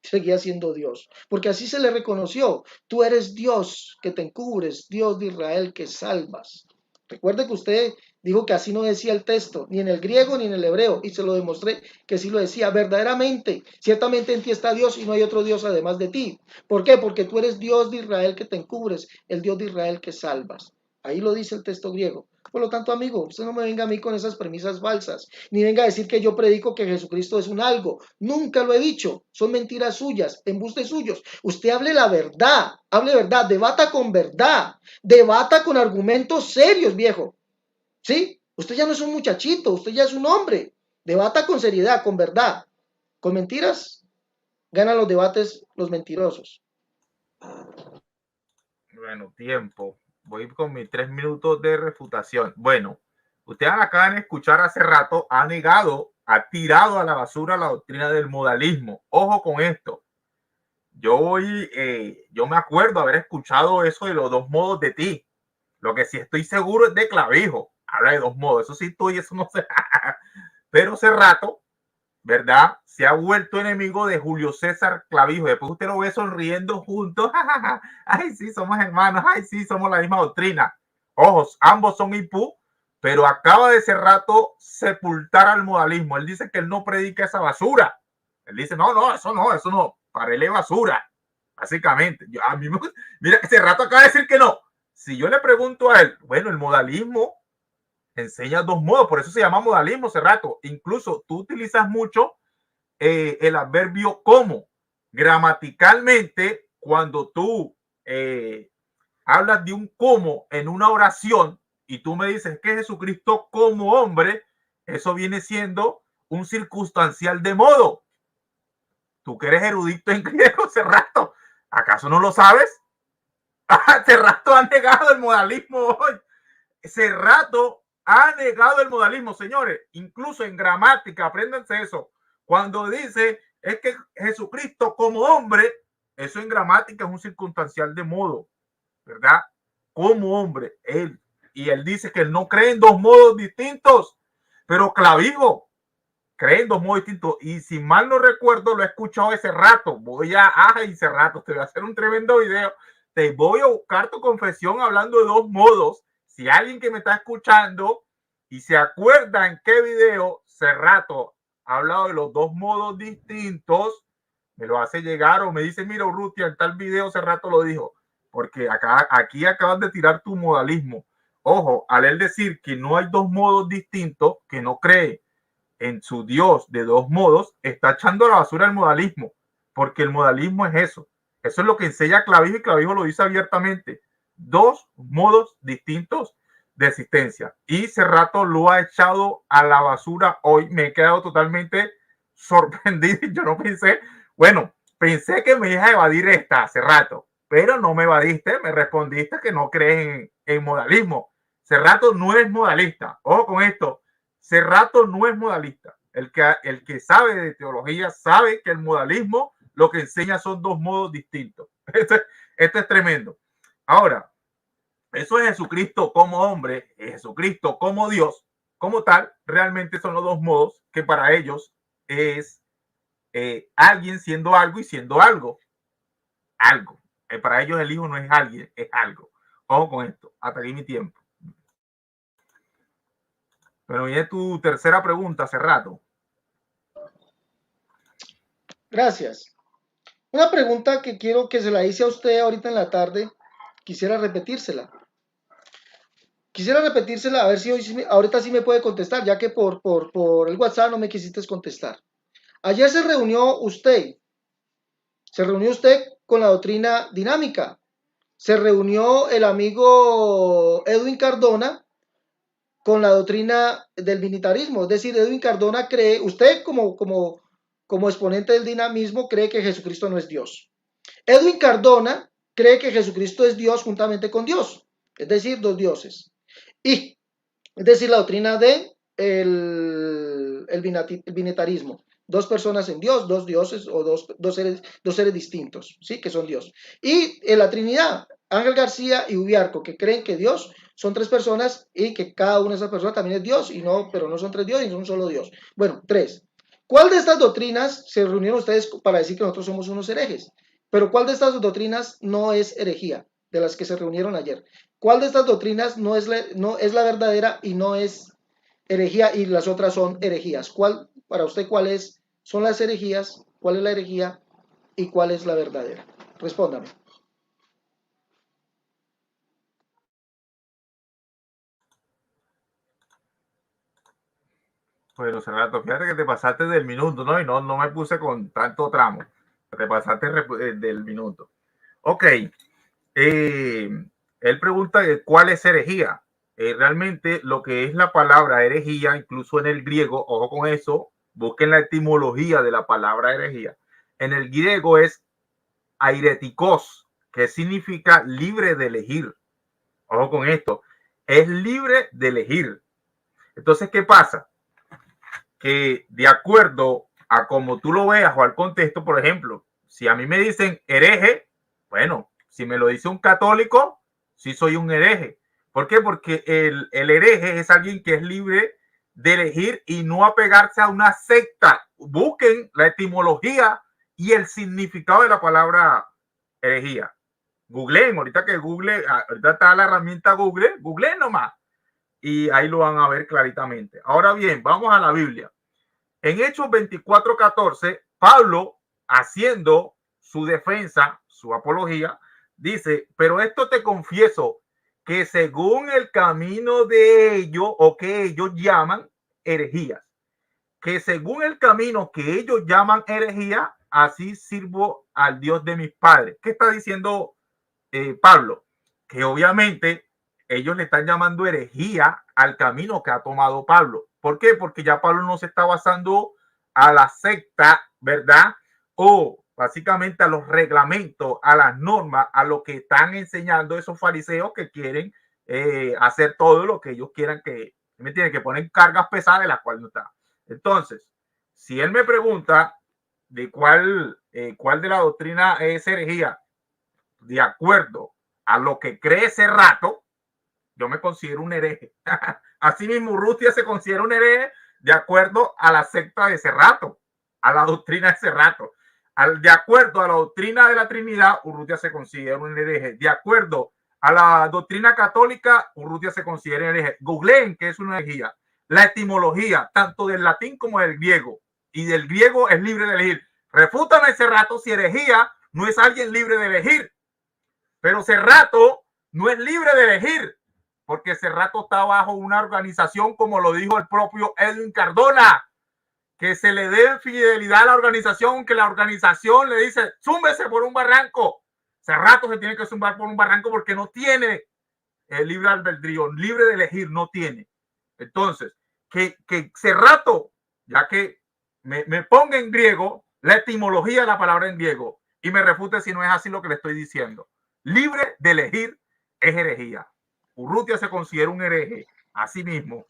Seguía siendo Dios, porque así se le reconoció. Tú eres Dios que te encubres, Dios de Israel que salvas. Recuerde que usted dijo que así no decía el texto, ni en el griego ni en el hebreo, y se lo demostré que sí lo decía. Verdaderamente, ciertamente en ti está Dios y no hay otro Dios además de ti. ¿Por qué? Porque tú eres Dios de Israel que te encubres, el Dios de Israel que salvas. Ahí lo dice el texto griego. Por lo tanto, amigo, usted no me venga a mí con esas premisas falsas, ni venga a decir que yo predico que Jesucristo es un algo. Nunca lo he dicho. Son mentiras suyas, embustes suyos. Usted hable verdad, debata con verdad, debata con argumentos serios, viejo. ¿Sí? Usted ya no es un muchachito, usted ya es un hombre. Debata con seriedad, con verdad. Con mentiras, ganan los debates los mentirosos. Bueno, tiempo. Voy con mis 3 minutos de refutación. Bueno, ustedes acaban de escuchar hace rato, ha negado, ha tirado a la basura la doctrina del modalismo. Ojo con esto. Yo me acuerdo haber escuchado eso de los dos modos de ti. Lo que sí estoy seguro es de Clavijo. Habla de dos modos. Eso sí estoy, eso no sé. Pero hace rato, ¿verdad? Se ha vuelto enemigo de Julio César Clavijo. Después usted lo ve sonriendo juntos. Ay, sí, somos hermanos. Ay, sí, somos la misma doctrina. Ojos, ambos son hipú, pero acaba de ese rato sepultar al modalismo. Él dice que él no predica esa basura. Él dice, no, eso no. Para él es basura, básicamente. A mí mira, ese rato acaba de decir que no. Si yo le pregunto a él, bueno, el modalismo enseña dos modos, por eso se llama modalismo, Cerrato. Incluso tú utilizas mucho el adverbio como. Gramaticalmente, cuando tú hablas de un como en una oración y tú me dices que Jesucristo como hombre, eso viene siendo un circunstancial de modo. Tú que eres erudito en griego, Cerrato, ¿acaso no lo sabes? Cerrato ha negado el modalismo hoy. Cerrato ha negado el modalismo, señores. Incluso en gramática, apréndanse eso. Cuando dice es que Jesucristo como hombre, eso en gramática es un circunstancial de modo, ¿verdad? Como hombre, él. Y él dice que él no cree en dos modos distintos, pero Clavijo cree en dos modos distintos. Y si mal no recuerdo, lo he escuchado ese rato. Voy a, ese rato, te voy a hacer un tremendo video. Te voy a buscar tu confesión hablando de dos modos. Si alguien que me está escuchando y se acuerda en qué video Cerrato ha hablado de los dos modos distintos, me lo hace llegar o me dice, mira, Urrutia, en tal video hace rato lo dijo, porque aquí acabas de tirar tu modalismo. Ojo, al él decir que no hay dos modos distintos, que no cree en su Dios de dos modos, está echando a la basura el modalismo, porque el modalismo es eso. Eso es lo que enseña Clavijo y Clavijo lo dice abiertamente. Dos modos distintos de existencia. Y Cerrato lo ha echado a la basura hoy. Me he quedado totalmente sorprendido. Yo no pensé, bueno, pensé que me iba a evadir esta hace rato, pero no me evadiste, me respondiste que no crees en modalismo. Cerrato no es modalista. Ojo con esto. Cerrato no es modalista. El que sabe de teología sabe que el modalismo lo que enseña son dos modos distintos. Esto es tremendo. Ahora, eso es Jesucristo como hombre, Jesucristo como Dios, como tal, realmente son los dos modos que para ellos es alguien siendo algo y siendo algo. Algo. Para ellos el hijo no es alguien, es algo. Ojo con esto. Hasta aquí mi tiempo. Pero viene tu tercera pregunta hace rato. Gracias. Una pregunta que quiero que se la hice a usted ahorita en la tarde, quisiera repetírsela. A ver si hoy, ahorita sí me puede contestar, ya que por el WhatsApp no me quisiste contestar. Ayer se reunió usted con la doctrina dinámica. Se reunió el amigo Edwin Cardona con la doctrina del binitarismo. Es decir, Edwin Cardona cree, usted como exponente del dinamismo cree que Jesucristo no es Dios. Edwin Cardona cree que Jesucristo es Dios juntamente con Dios, es decir, dos dioses. Y, es decir, la doctrina de el binitarismo. Dos personas en Dios, dos dioses o dos seres distintos, ¿sí? Que son Dios. Y en la Trinidad, Ángel García y Ubiarco, que creen que Dios son tres personas y que cada una de esas personas también es Dios, pero no son tres dioses, son un solo Dios. Bueno, tres. ¿Cuál de estas doctrinas se reunieron ustedes para decir que nosotros somos unos herejes? Pero ¿cuál de estas doctrinas no es herejía, de las que se reunieron ayer? ¿Cuál de estas doctrinas no es la verdadera y no es herejía y las otras son herejías? Para usted, ¿cuáles son las herejías? ¿Cuál es la herejía y cuál es la verdadera? Respóndame. Bueno, Cerrato, fíjate que te pasaste del minuto, ¿no? Y no me puse con tanto tramo. Te pasaste del minuto. Ok. Él pregunta cuál es herejía. Realmente lo que es la palabra herejía, incluso en el griego, ojo con eso, busquen la etimología de la palabra herejía. En el griego es airetikos, que significa libre de elegir. Ojo con esto, es libre de elegir. Entonces, ¿qué pasa? Que de acuerdo a como tú lo veas o al contexto, por ejemplo, si a mí me dicen hereje, bueno, si me lo dice un católico, sí soy un hereje. ¿Por qué? Porque el hereje es alguien que es libre de elegir y no apegarse a una secta. Busquen la etimología y el significado de la palabra herejía. Googleen, ahorita está la herramienta Google, googleen nomás y ahí lo van a ver claritamente. Ahora bien, vamos a la Biblia. En Hechos 24:14, Pablo, haciendo su defensa, su apología, dice, pero esto te confieso, que según el camino de ellos, o que ellos llaman herejías, que según el camino que ellos llaman herejía, así sirvo al Dios de mis padres. ¿Qué está diciendo Pablo? Que obviamente ellos le están llamando herejía al camino que ha tomado Pablo. ¿Por qué? Porque ya Pablo no se está basando a la secta, ¿verdad? O básicamente a los reglamentos, a las normas, a lo que están enseñando esos fariseos que quieren hacer todo lo que ellos quieran, que me tienen que poner cargas pesadas de las cuales no está. Entonces, si él me pregunta de cuál de la doctrina es herejía, de acuerdo a lo que cree Cerrato, yo me considero un hereje. Asimismo, Urrutia se considera un hereje de acuerdo a la secta de Cerrato, a la doctrina de Cerrato. De acuerdo a la doctrina de la Trinidad, Urrutia se considera un hereje. De acuerdo a la doctrina católica, Urrutia se considera un hereje. Googleen que es una herejía. La etimología, tanto del latín como del griego, y del griego es libre de elegir. Refútame, Cerrato, si herejía no es alguien libre de elegir. Pero Cerrato no es libre de elegir, porque Cerrato está bajo una organización, como lo dijo el propio Edwin Cardona, que se le dé fidelidad a la organización, que la organización le dice, zúmbese por un barranco. Cerrato se tiene que zumbar por un barranco porque no tiene el libre albedrío, libre de elegir, no tiene. Entonces, que Cerrato, ya que me ponga en griego la etimología de la palabra en griego y me refute si no es así lo que le estoy diciendo. Libre de elegir es herejía. Urrutia se considera un hereje, así mismo.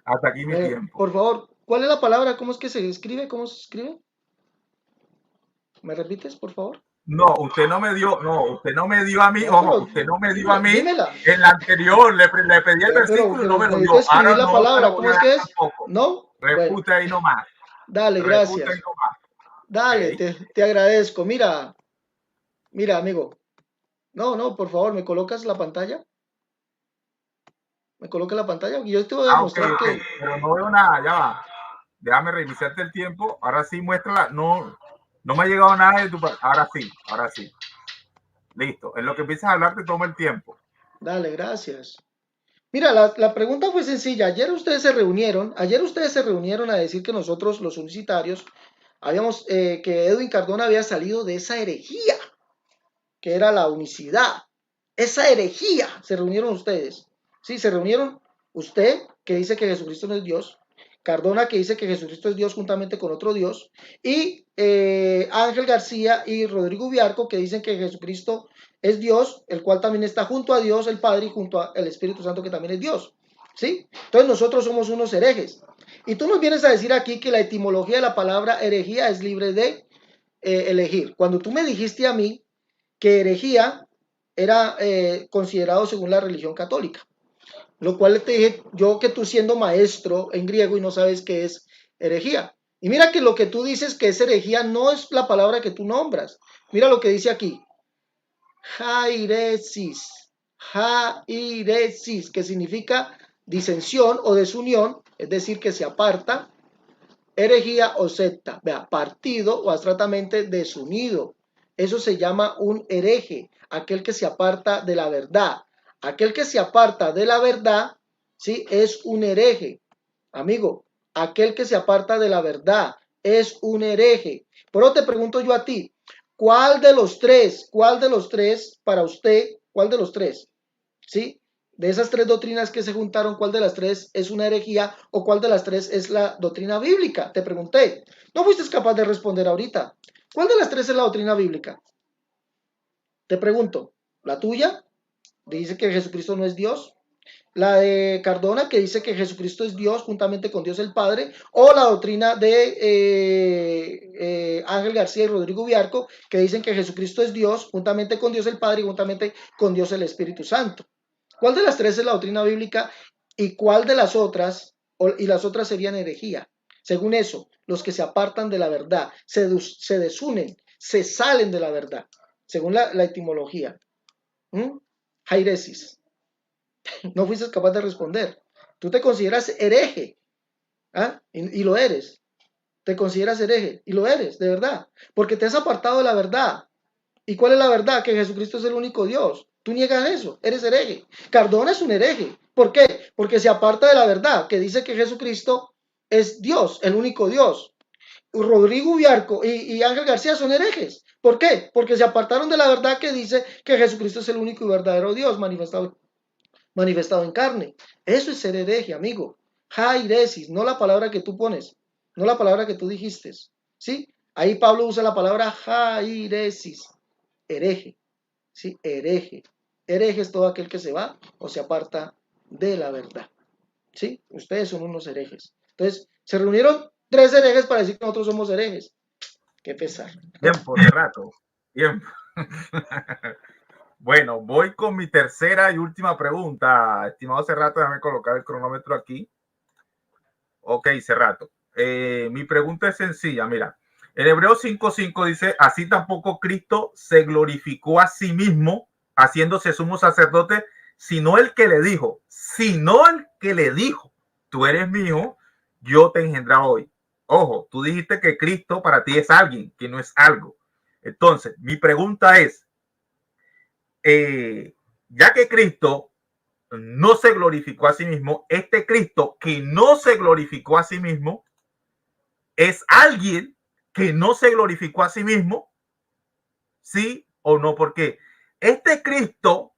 Hasta aquí mi tiempo. Por favor, ¿cuál es la palabra? ¿Cómo es que se escribe? ¿Cómo se escribe? ¿Me repites, por favor? No, usted no me dio a mí, No, pero usted no me dio a mí. dímela. En la anterior le pedí el versículo y no me lo dio. Ahora no palabra. te lo voy ¿Cómo a es dar que es? tampoco. ¿No? Refute ahí nomás. Dale, gracias. Ahí nomás. Dale, Okay. te agradezco. Mira, amigo. No, por favor, ¿me colocas la pantalla? ¿Me colocas la pantalla? Yo te voy a mostrar que... Pero no veo nada, ya va. Déjame revisarte el tiempo. Ahora sí, muéstrala. No me ha llegado nada de tu... Ahora sí. Listo. En lo que empiezas a hablar te toma el tiempo. Dale, gracias. Mira, la pregunta fue sencilla. Ayer ustedes se reunieron a decir que nosotros, los unicitarios, habíamos, que Edwin Cardona había salido de esa herejía, que era la unicidad. Esa herejía se reunieron ustedes. Sí, se reunieron usted, que dice que Jesucristo no es Dios, Cardona, que dice que Jesucristo es Dios juntamente con otro Dios, y Ángel García y Rodrigo Biarco, que dicen que Jesucristo es Dios, el cual también está junto a Dios el Padre y junto al Espíritu Santo, que también es Dios. ¿Sí? Entonces nosotros somos unos herejes. Y tú nos vienes a decir aquí que la etimología de la palabra herejía es libre de elegir. Cuando tú me dijiste a mí que herejía era considerado según la religión católica. Lo cual te dije yo, que tú siendo maestro en griego y no sabes qué es herejía. Y mira que lo que tú dices que es herejía no es la palabra que tú nombras. Mira lo que dice aquí. Jairesis. Jairesis, que significa disensión o desunión, es decir, que se aparta. Herejía o secta. Vea, partido o abstractamente desunido. Eso se llama un hereje, aquel que se aparta de la verdad. Aquel que se aparta de la verdad, ¿sí? Es un hereje. Amigo, aquel que se aparta de la verdad es un hereje. Pero te pregunto yo a ti, cuál de los tres para usted, cuál de los tres, ¿sí? De esas tres doctrinas que se juntaron, ¿cuál de las tres es una herejía o cuál de las tres es la doctrina bíblica? Te pregunté. No fuiste capaz de responder ahorita. ¿Cuál de las tres es la doctrina bíblica? Te pregunto. ¿La tuya? Dice que Jesucristo no es Dios. La de Cardona, que dice que Jesucristo es Dios juntamente con Dios el Padre. O la doctrina de Ángel García y Rodrigo Biarco, que dicen que Jesucristo es Dios juntamente con Dios el Padre y juntamente con Dios el Espíritu Santo. ¿Cuál de las tres es la doctrina bíblica y cuál de las otras, y las otras serían herejía? Según eso, los que se apartan de la verdad, se desunen, se salen de la verdad, según la etimología. Jairesis. No fuiste capaz de responder. Tú te consideras hereje, ¿ah? Y lo eres. Te consideras hereje y lo eres, de verdad, porque te has apartado de la verdad. ¿Y cuál es la verdad? Que Jesucristo es el único Dios. Tú niegas eso, eres hereje. Cardona es un hereje. ¿Por qué? Porque se aparta de la verdad, que dice que Jesucristo es Dios, el único Dios. Rodrigo Biarco y Ángel García son herejes. ¿Por qué? Porque se apartaron de la verdad que dice que Jesucristo es el único y verdadero Dios manifestado en carne. Eso es ser hereje, amigo. Jairesis, no la palabra que tú pones, no la palabra que tú dijiste. ¿Sí? Ahí Pablo usa la palabra jairesis. Hereje, ¿sí? Hereje. Hereje es todo aquel que se va o se aparta de la verdad, ¿sí? Ustedes son unos herejes. Entonces, se reunieron tres herejes para decir que nosotros somos herejes. Qué pesar. Tiempo de rato. Tiempo. Bueno, voy con mi tercera y última pregunta. Estimado Cerrato, déjame colocar el cronómetro aquí. Ok, Cerrato. Mi pregunta es sencilla, mira. En Hebreos 5:5 dice, así tampoco Cristo se glorificó a sí mismo, haciéndose sumo sacerdote, sino el que le dijo, tú eres mi hijo, yo te engendraba hoy. Ojo, tú dijiste que Cristo para ti es alguien, que no es algo. Entonces, mi pregunta es, ya que Cristo no se glorificó a sí mismo, este Cristo que no se glorificó a sí mismo es alguien que no se glorificó a sí mismo, ¿sí o no? Porque este Cristo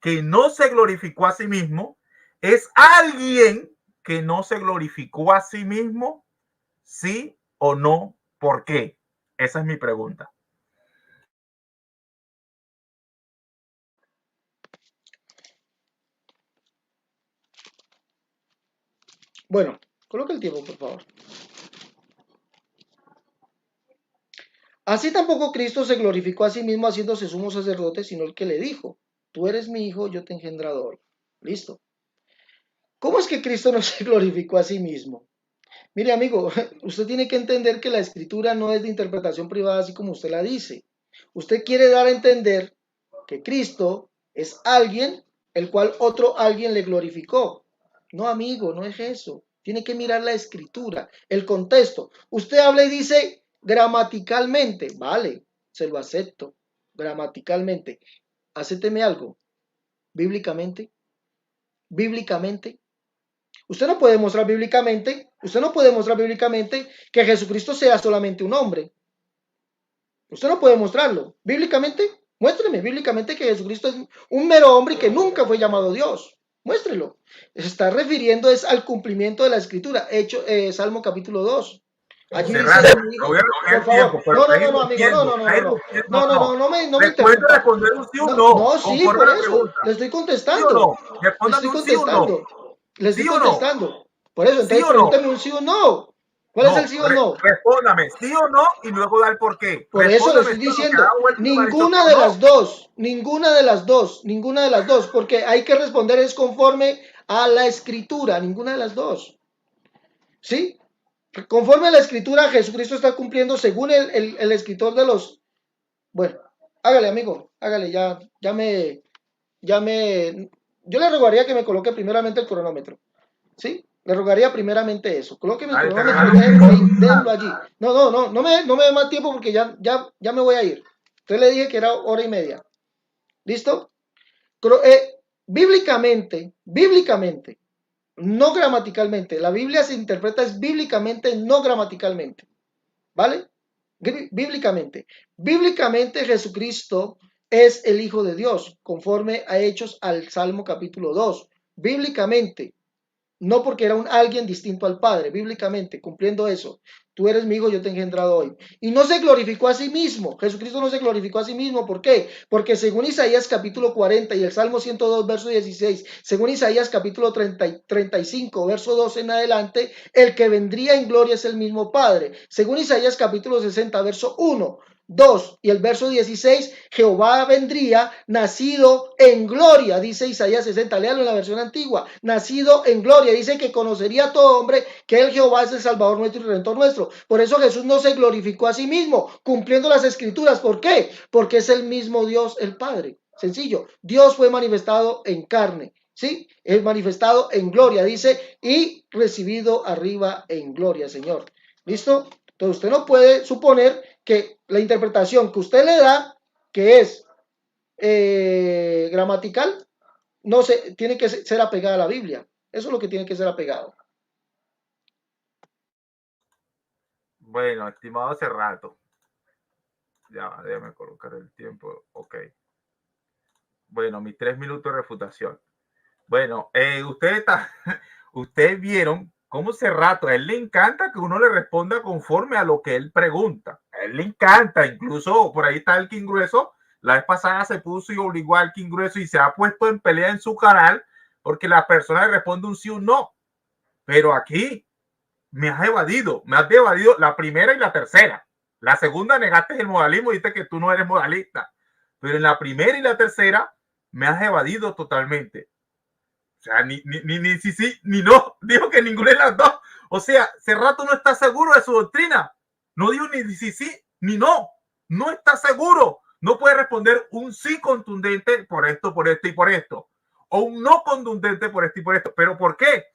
que no se glorificó a sí mismo es alguien que no se glorificó a sí mismo, ¿sí o no? ¿Por qué? Esa es mi pregunta. Bueno, coloca el tiempo, por favor. Así tampoco Cristo se glorificó a sí mismo haciéndose sumo sacerdote, sino el que le dijo, tú eres mi hijo, yo te he engendrado hoy. Listo. ¿Cómo es que Cristo no se glorificó a sí mismo? Mire, amigo, usted tiene que entender que la escritura no es de interpretación privada así como usted la dice. Usted quiere dar a entender que Cristo es alguien el cual otro alguien le glorificó. No, amigo, no es eso. Tiene que mirar la escritura, el contexto. Usted habla y dice gramaticalmente, vale, se lo acepto, gramaticalmente. Acépteme algo, bíblicamente, bíblicamente. Usted no puede mostrar bíblicamente que Jesucristo sea solamente un hombre. Usted no puede mostrarlo. Bíblicamente, muéstreme bíblicamente que Jesucristo es un mero hombre y que nunca fue llamado Dios. Muéstrelo. Se está refiriendo es al cumplimiento de la escritura. Salmo capítulo 2. Allí dice, Lo voy a por recoger favor, tiempo, pero no, no, no, no, amigo, no, no, no, no, no, no, no, no, no me Recuerda interrumpa. responder un sí o No, no, no, sí, conforme por a la eso, pregunta. le estoy ¿Sí o contestando, no? le Respóndame estoy un sí o no. contestando, le estoy ¿Sí o no? contestando. Por eso, ¿Sí entonces o no? pregúnteme un sí o no. ¿Cuál es el No, sí o no? respóndame, sí o no, y luego da el por qué. Por eso le Respóndame estoy sí o no, que ha diciendo, dado vuelta y me ha dicho sí ninguna o de no. las dos, ninguna de las dos, ninguna de las dos, porque hay que responder es conforme a la escritura, ninguna de las dos. ¿Sí? Conforme a la escritura, Jesucristo está cumpliendo según el escritor de los... Bueno, hágale, amigo, hágale, yo le rogaría que me coloque primeramente el cronómetro. ¿Sí? Le rogaría primeramente eso. Colóqueme el Dale, te cronómetro y regalo un déjenlo ahí, minuto. déjenlo allí. No me dé más tiempo porque ya me voy a ir. Entonces le dije que era hora y media. ¿Listo? Bíblicamente, no gramaticalmente. La Biblia se interpreta es bíblicamente, no gramaticalmente. ¿Vale? Bíblicamente. Bíblicamente Jesucristo es el Hijo de Dios, conforme a Hechos al Salmo capítulo 2. Bíblicamente. No porque era un alguien distinto al Padre, bíblicamente, cumpliendo eso. Tú eres mi hijo, yo te he engendrado hoy. Y no se glorificó a sí mismo. Jesucristo no se glorificó a sí mismo. ¿Por qué? Porque según Isaías capítulo 40 y el Salmo 102, verso 16, según Isaías capítulo 35, verso 12 en adelante, el que vendría en gloria es el mismo Padre. Según Isaías capítulo 60, verso 1, 2 y el verso 16, Jehová vendría nacido en gloria, dice Isaías 60, léalo en la versión antigua, nacido en gloria, dice que conocería a todo hombre que el Jehová es el Salvador nuestro y Redentor nuestro. Por eso Jesús no se glorificó a sí mismo, cumpliendo las escrituras. ¿Por qué? Porque es el mismo Dios, el Padre. Sencillo, Dios fue manifestado en carne, ¿sí? Es manifestado en gloria, dice, y recibido arriba en gloria, Señor. ¿Listo? Entonces usted no puede suponer que la interpretación que usted le da, que es gramatical, no se, tiene que ser apegada a la Biblia. Eso es lo que tiene que ser apegado. Bueno, estimado hace rato. Ya, déjame colocar el tiempo. Ok. Bueno, mis 3 minutos de refutación. Bueno, ustedes vieron cómo Cerrato, a él le encanta que uno le responda conforme a lo que él pregunta. A él le encanta, incluso por ahí está el King Grueso. La vez pasada se puso y obligó al King Grueso y se ha puesto en pelea en su canal porque la persona le responde un sí o un no. Pero aquí me has evadido la primera y la tercera. La segunda negaste el modalismo y dijiste que tú no eres modalista. Pero en la primera y la tercera me has evadido totalmente. O sea, ni sí, ni no. Dijo que ninguna de las dos. O sea, Cerrato no está seguro de su doctrina. No dijo ni sí, ni no. No está seguro. No puede responder un sí contundente por esto y por esto. O un no contundente por esto y por esto. ¿Pero por qué?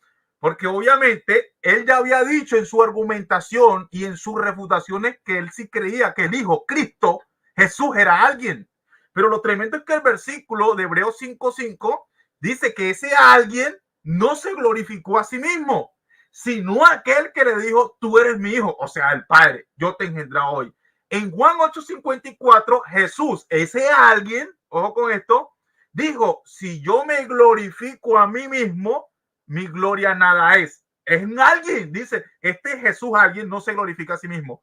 Porque obviamente él ya había dicho en su argumentación y en sus refutaciones que él sí creía que el Hijo, Cristo, Jesús era alguien. Pero lo tremendo es que el versículo de Hebreos 5:5 dice que ese alguien no se glorificó a sí mismo, sino aquel que le dijo, tú eres mi hijo, o sea, el Padre, yo te he engendrado hoy. En Juan 8:54, Jesús, ese alguien, ojo con esto, dijo, si yo me glorifico a mí mismo, mi gloria nada es. Es alguien, dice, este Jesús alguien no se glorifica a sí mismo.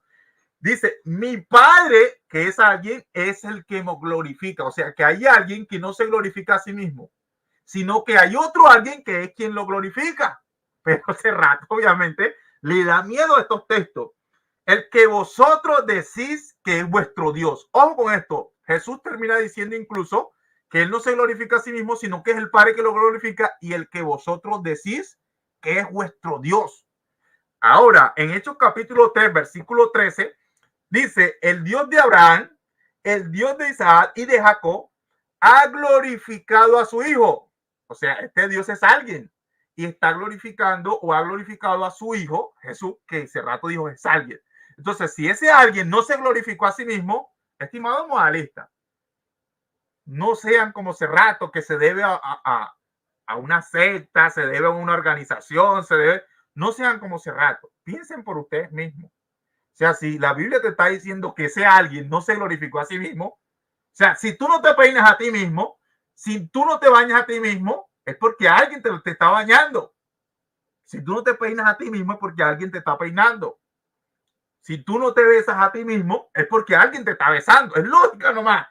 Dice, mi Padre, que es alguien, es el que me glorifica. O sea, que hay alguien que no se glorifica a sí mismo, sino que hay otro alguien que es quien lo glorifica. Pero hace rato, obviamente, le da miedo a estos textos. El que vosotros decís que es vuestro Dios. Ojo con esto. Jesús termina diciendo incluso que él no se glorifica a sí mismo, sino que es el Padre que lo glorifica y el que vosotros decís que es vuestro Dios. Ahora, en Hechos capítulo 3, versículo 13, dice, el Dios de Abraham, el Dios de Isaac y de Jacob, ha glorificado a su Hijo. O sea, este Dios es alguien y está glorificando o ha glorificado a su Hijo, Jesús, que hace rato dijo es alguien. Entonces, si ese alguien no se glorificó a sí mismo, estimado modalista, no sean como Cerrato, que se debe a una secta, se debe a una organización, se debe, no sean como Cerrato, piensen por ustedes mismos. O sea, si la Biblia te está diciendo que ese alguien no se glorificó a sí mismo, o sea, si tú no te peinas a ti mismo, si tú no te bañas a ti mismo, es porque alguien te está bañando. Si tú no te peinas a ti mismo, es porque alguien te está peinando. Si tú no te besas a ti mismo, es porque alguien te está besando. Es lógica nomás.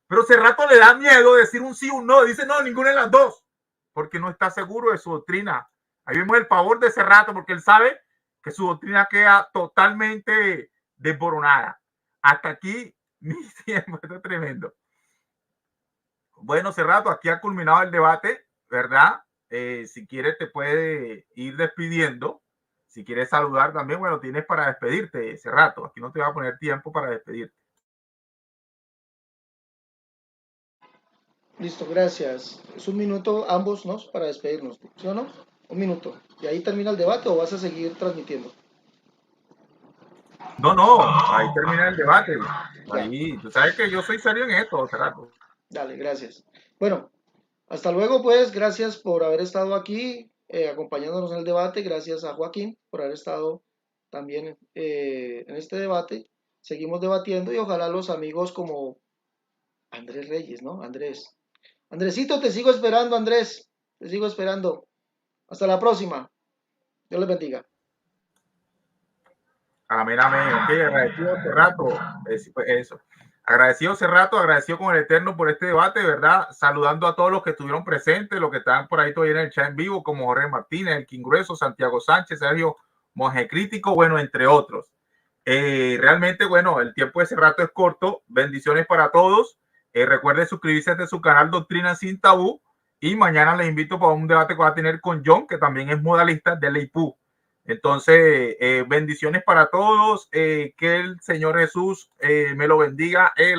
Pero Cerrato le da miedo decir un sí o un no. Dice, no, ninguna de las dos. Porque no está seguro de su doctrina. Ahí vemos el pavor de Cerrato, porque él sabe que su doctrina queda totalmente desboronada. Hasta aquí, mi tiempo, esto es tremendo. Bueno, Cerrato, aquí ha culminado el debate, ¿verdad? Si quieres, te puede ir despidiendo. Si quieres saludar también, bueno, tienes para despedirte, Cerrato. Aquí no te va a poner tiempo para despedirte. Listo, gracias. Es un minuto ambos, ¿no? Para despedirnos, ¿sí o no? Un minuto. ¿Y ahí termina el debate o vas a seguir transmitiendo? No, no, ahí termina el debate. Ya, Ahí, tú sabes que yo soy serio en esto, Cerrato. dale, gracias. Bueno, hasta luego, pues. Gracias por haber estado aquí acompañándonos en el debate. Gracias a Joaquín por haber estado también en este debate. Seguimos debatiendo y ojalá los amigos como Andrés Reyes, ¿no? Andrés. Andresito, te sigo esperando, Andrés. Te sigo esperando. Hasta la próxima. Dios les bendiga. Amén, amén. Ok, agradecido Cerrato. Eso. Agradecido Cerrato, agradecido con el Eterno por este debate, ¿verdad? Saludando a todos los que estuvieron presentes, los que están por ahí todavía en el chat en vivo, como Jorge Martínez, el King Grueso, Santiago Sánchez, Sergio Monje Crítico, bueno, entre otros. Realmente, bueno, el tiempo de Cerrato es corto. Bendiciones para todos. Recuerden suscribirse a este su canal Doctrina Sin Tabú. Y mañana les invito para un debate que va a tener con John, que también es modalista de Leipú. Entonces, bendiciones para todos. Que el Señor Jesús me lo bendiga.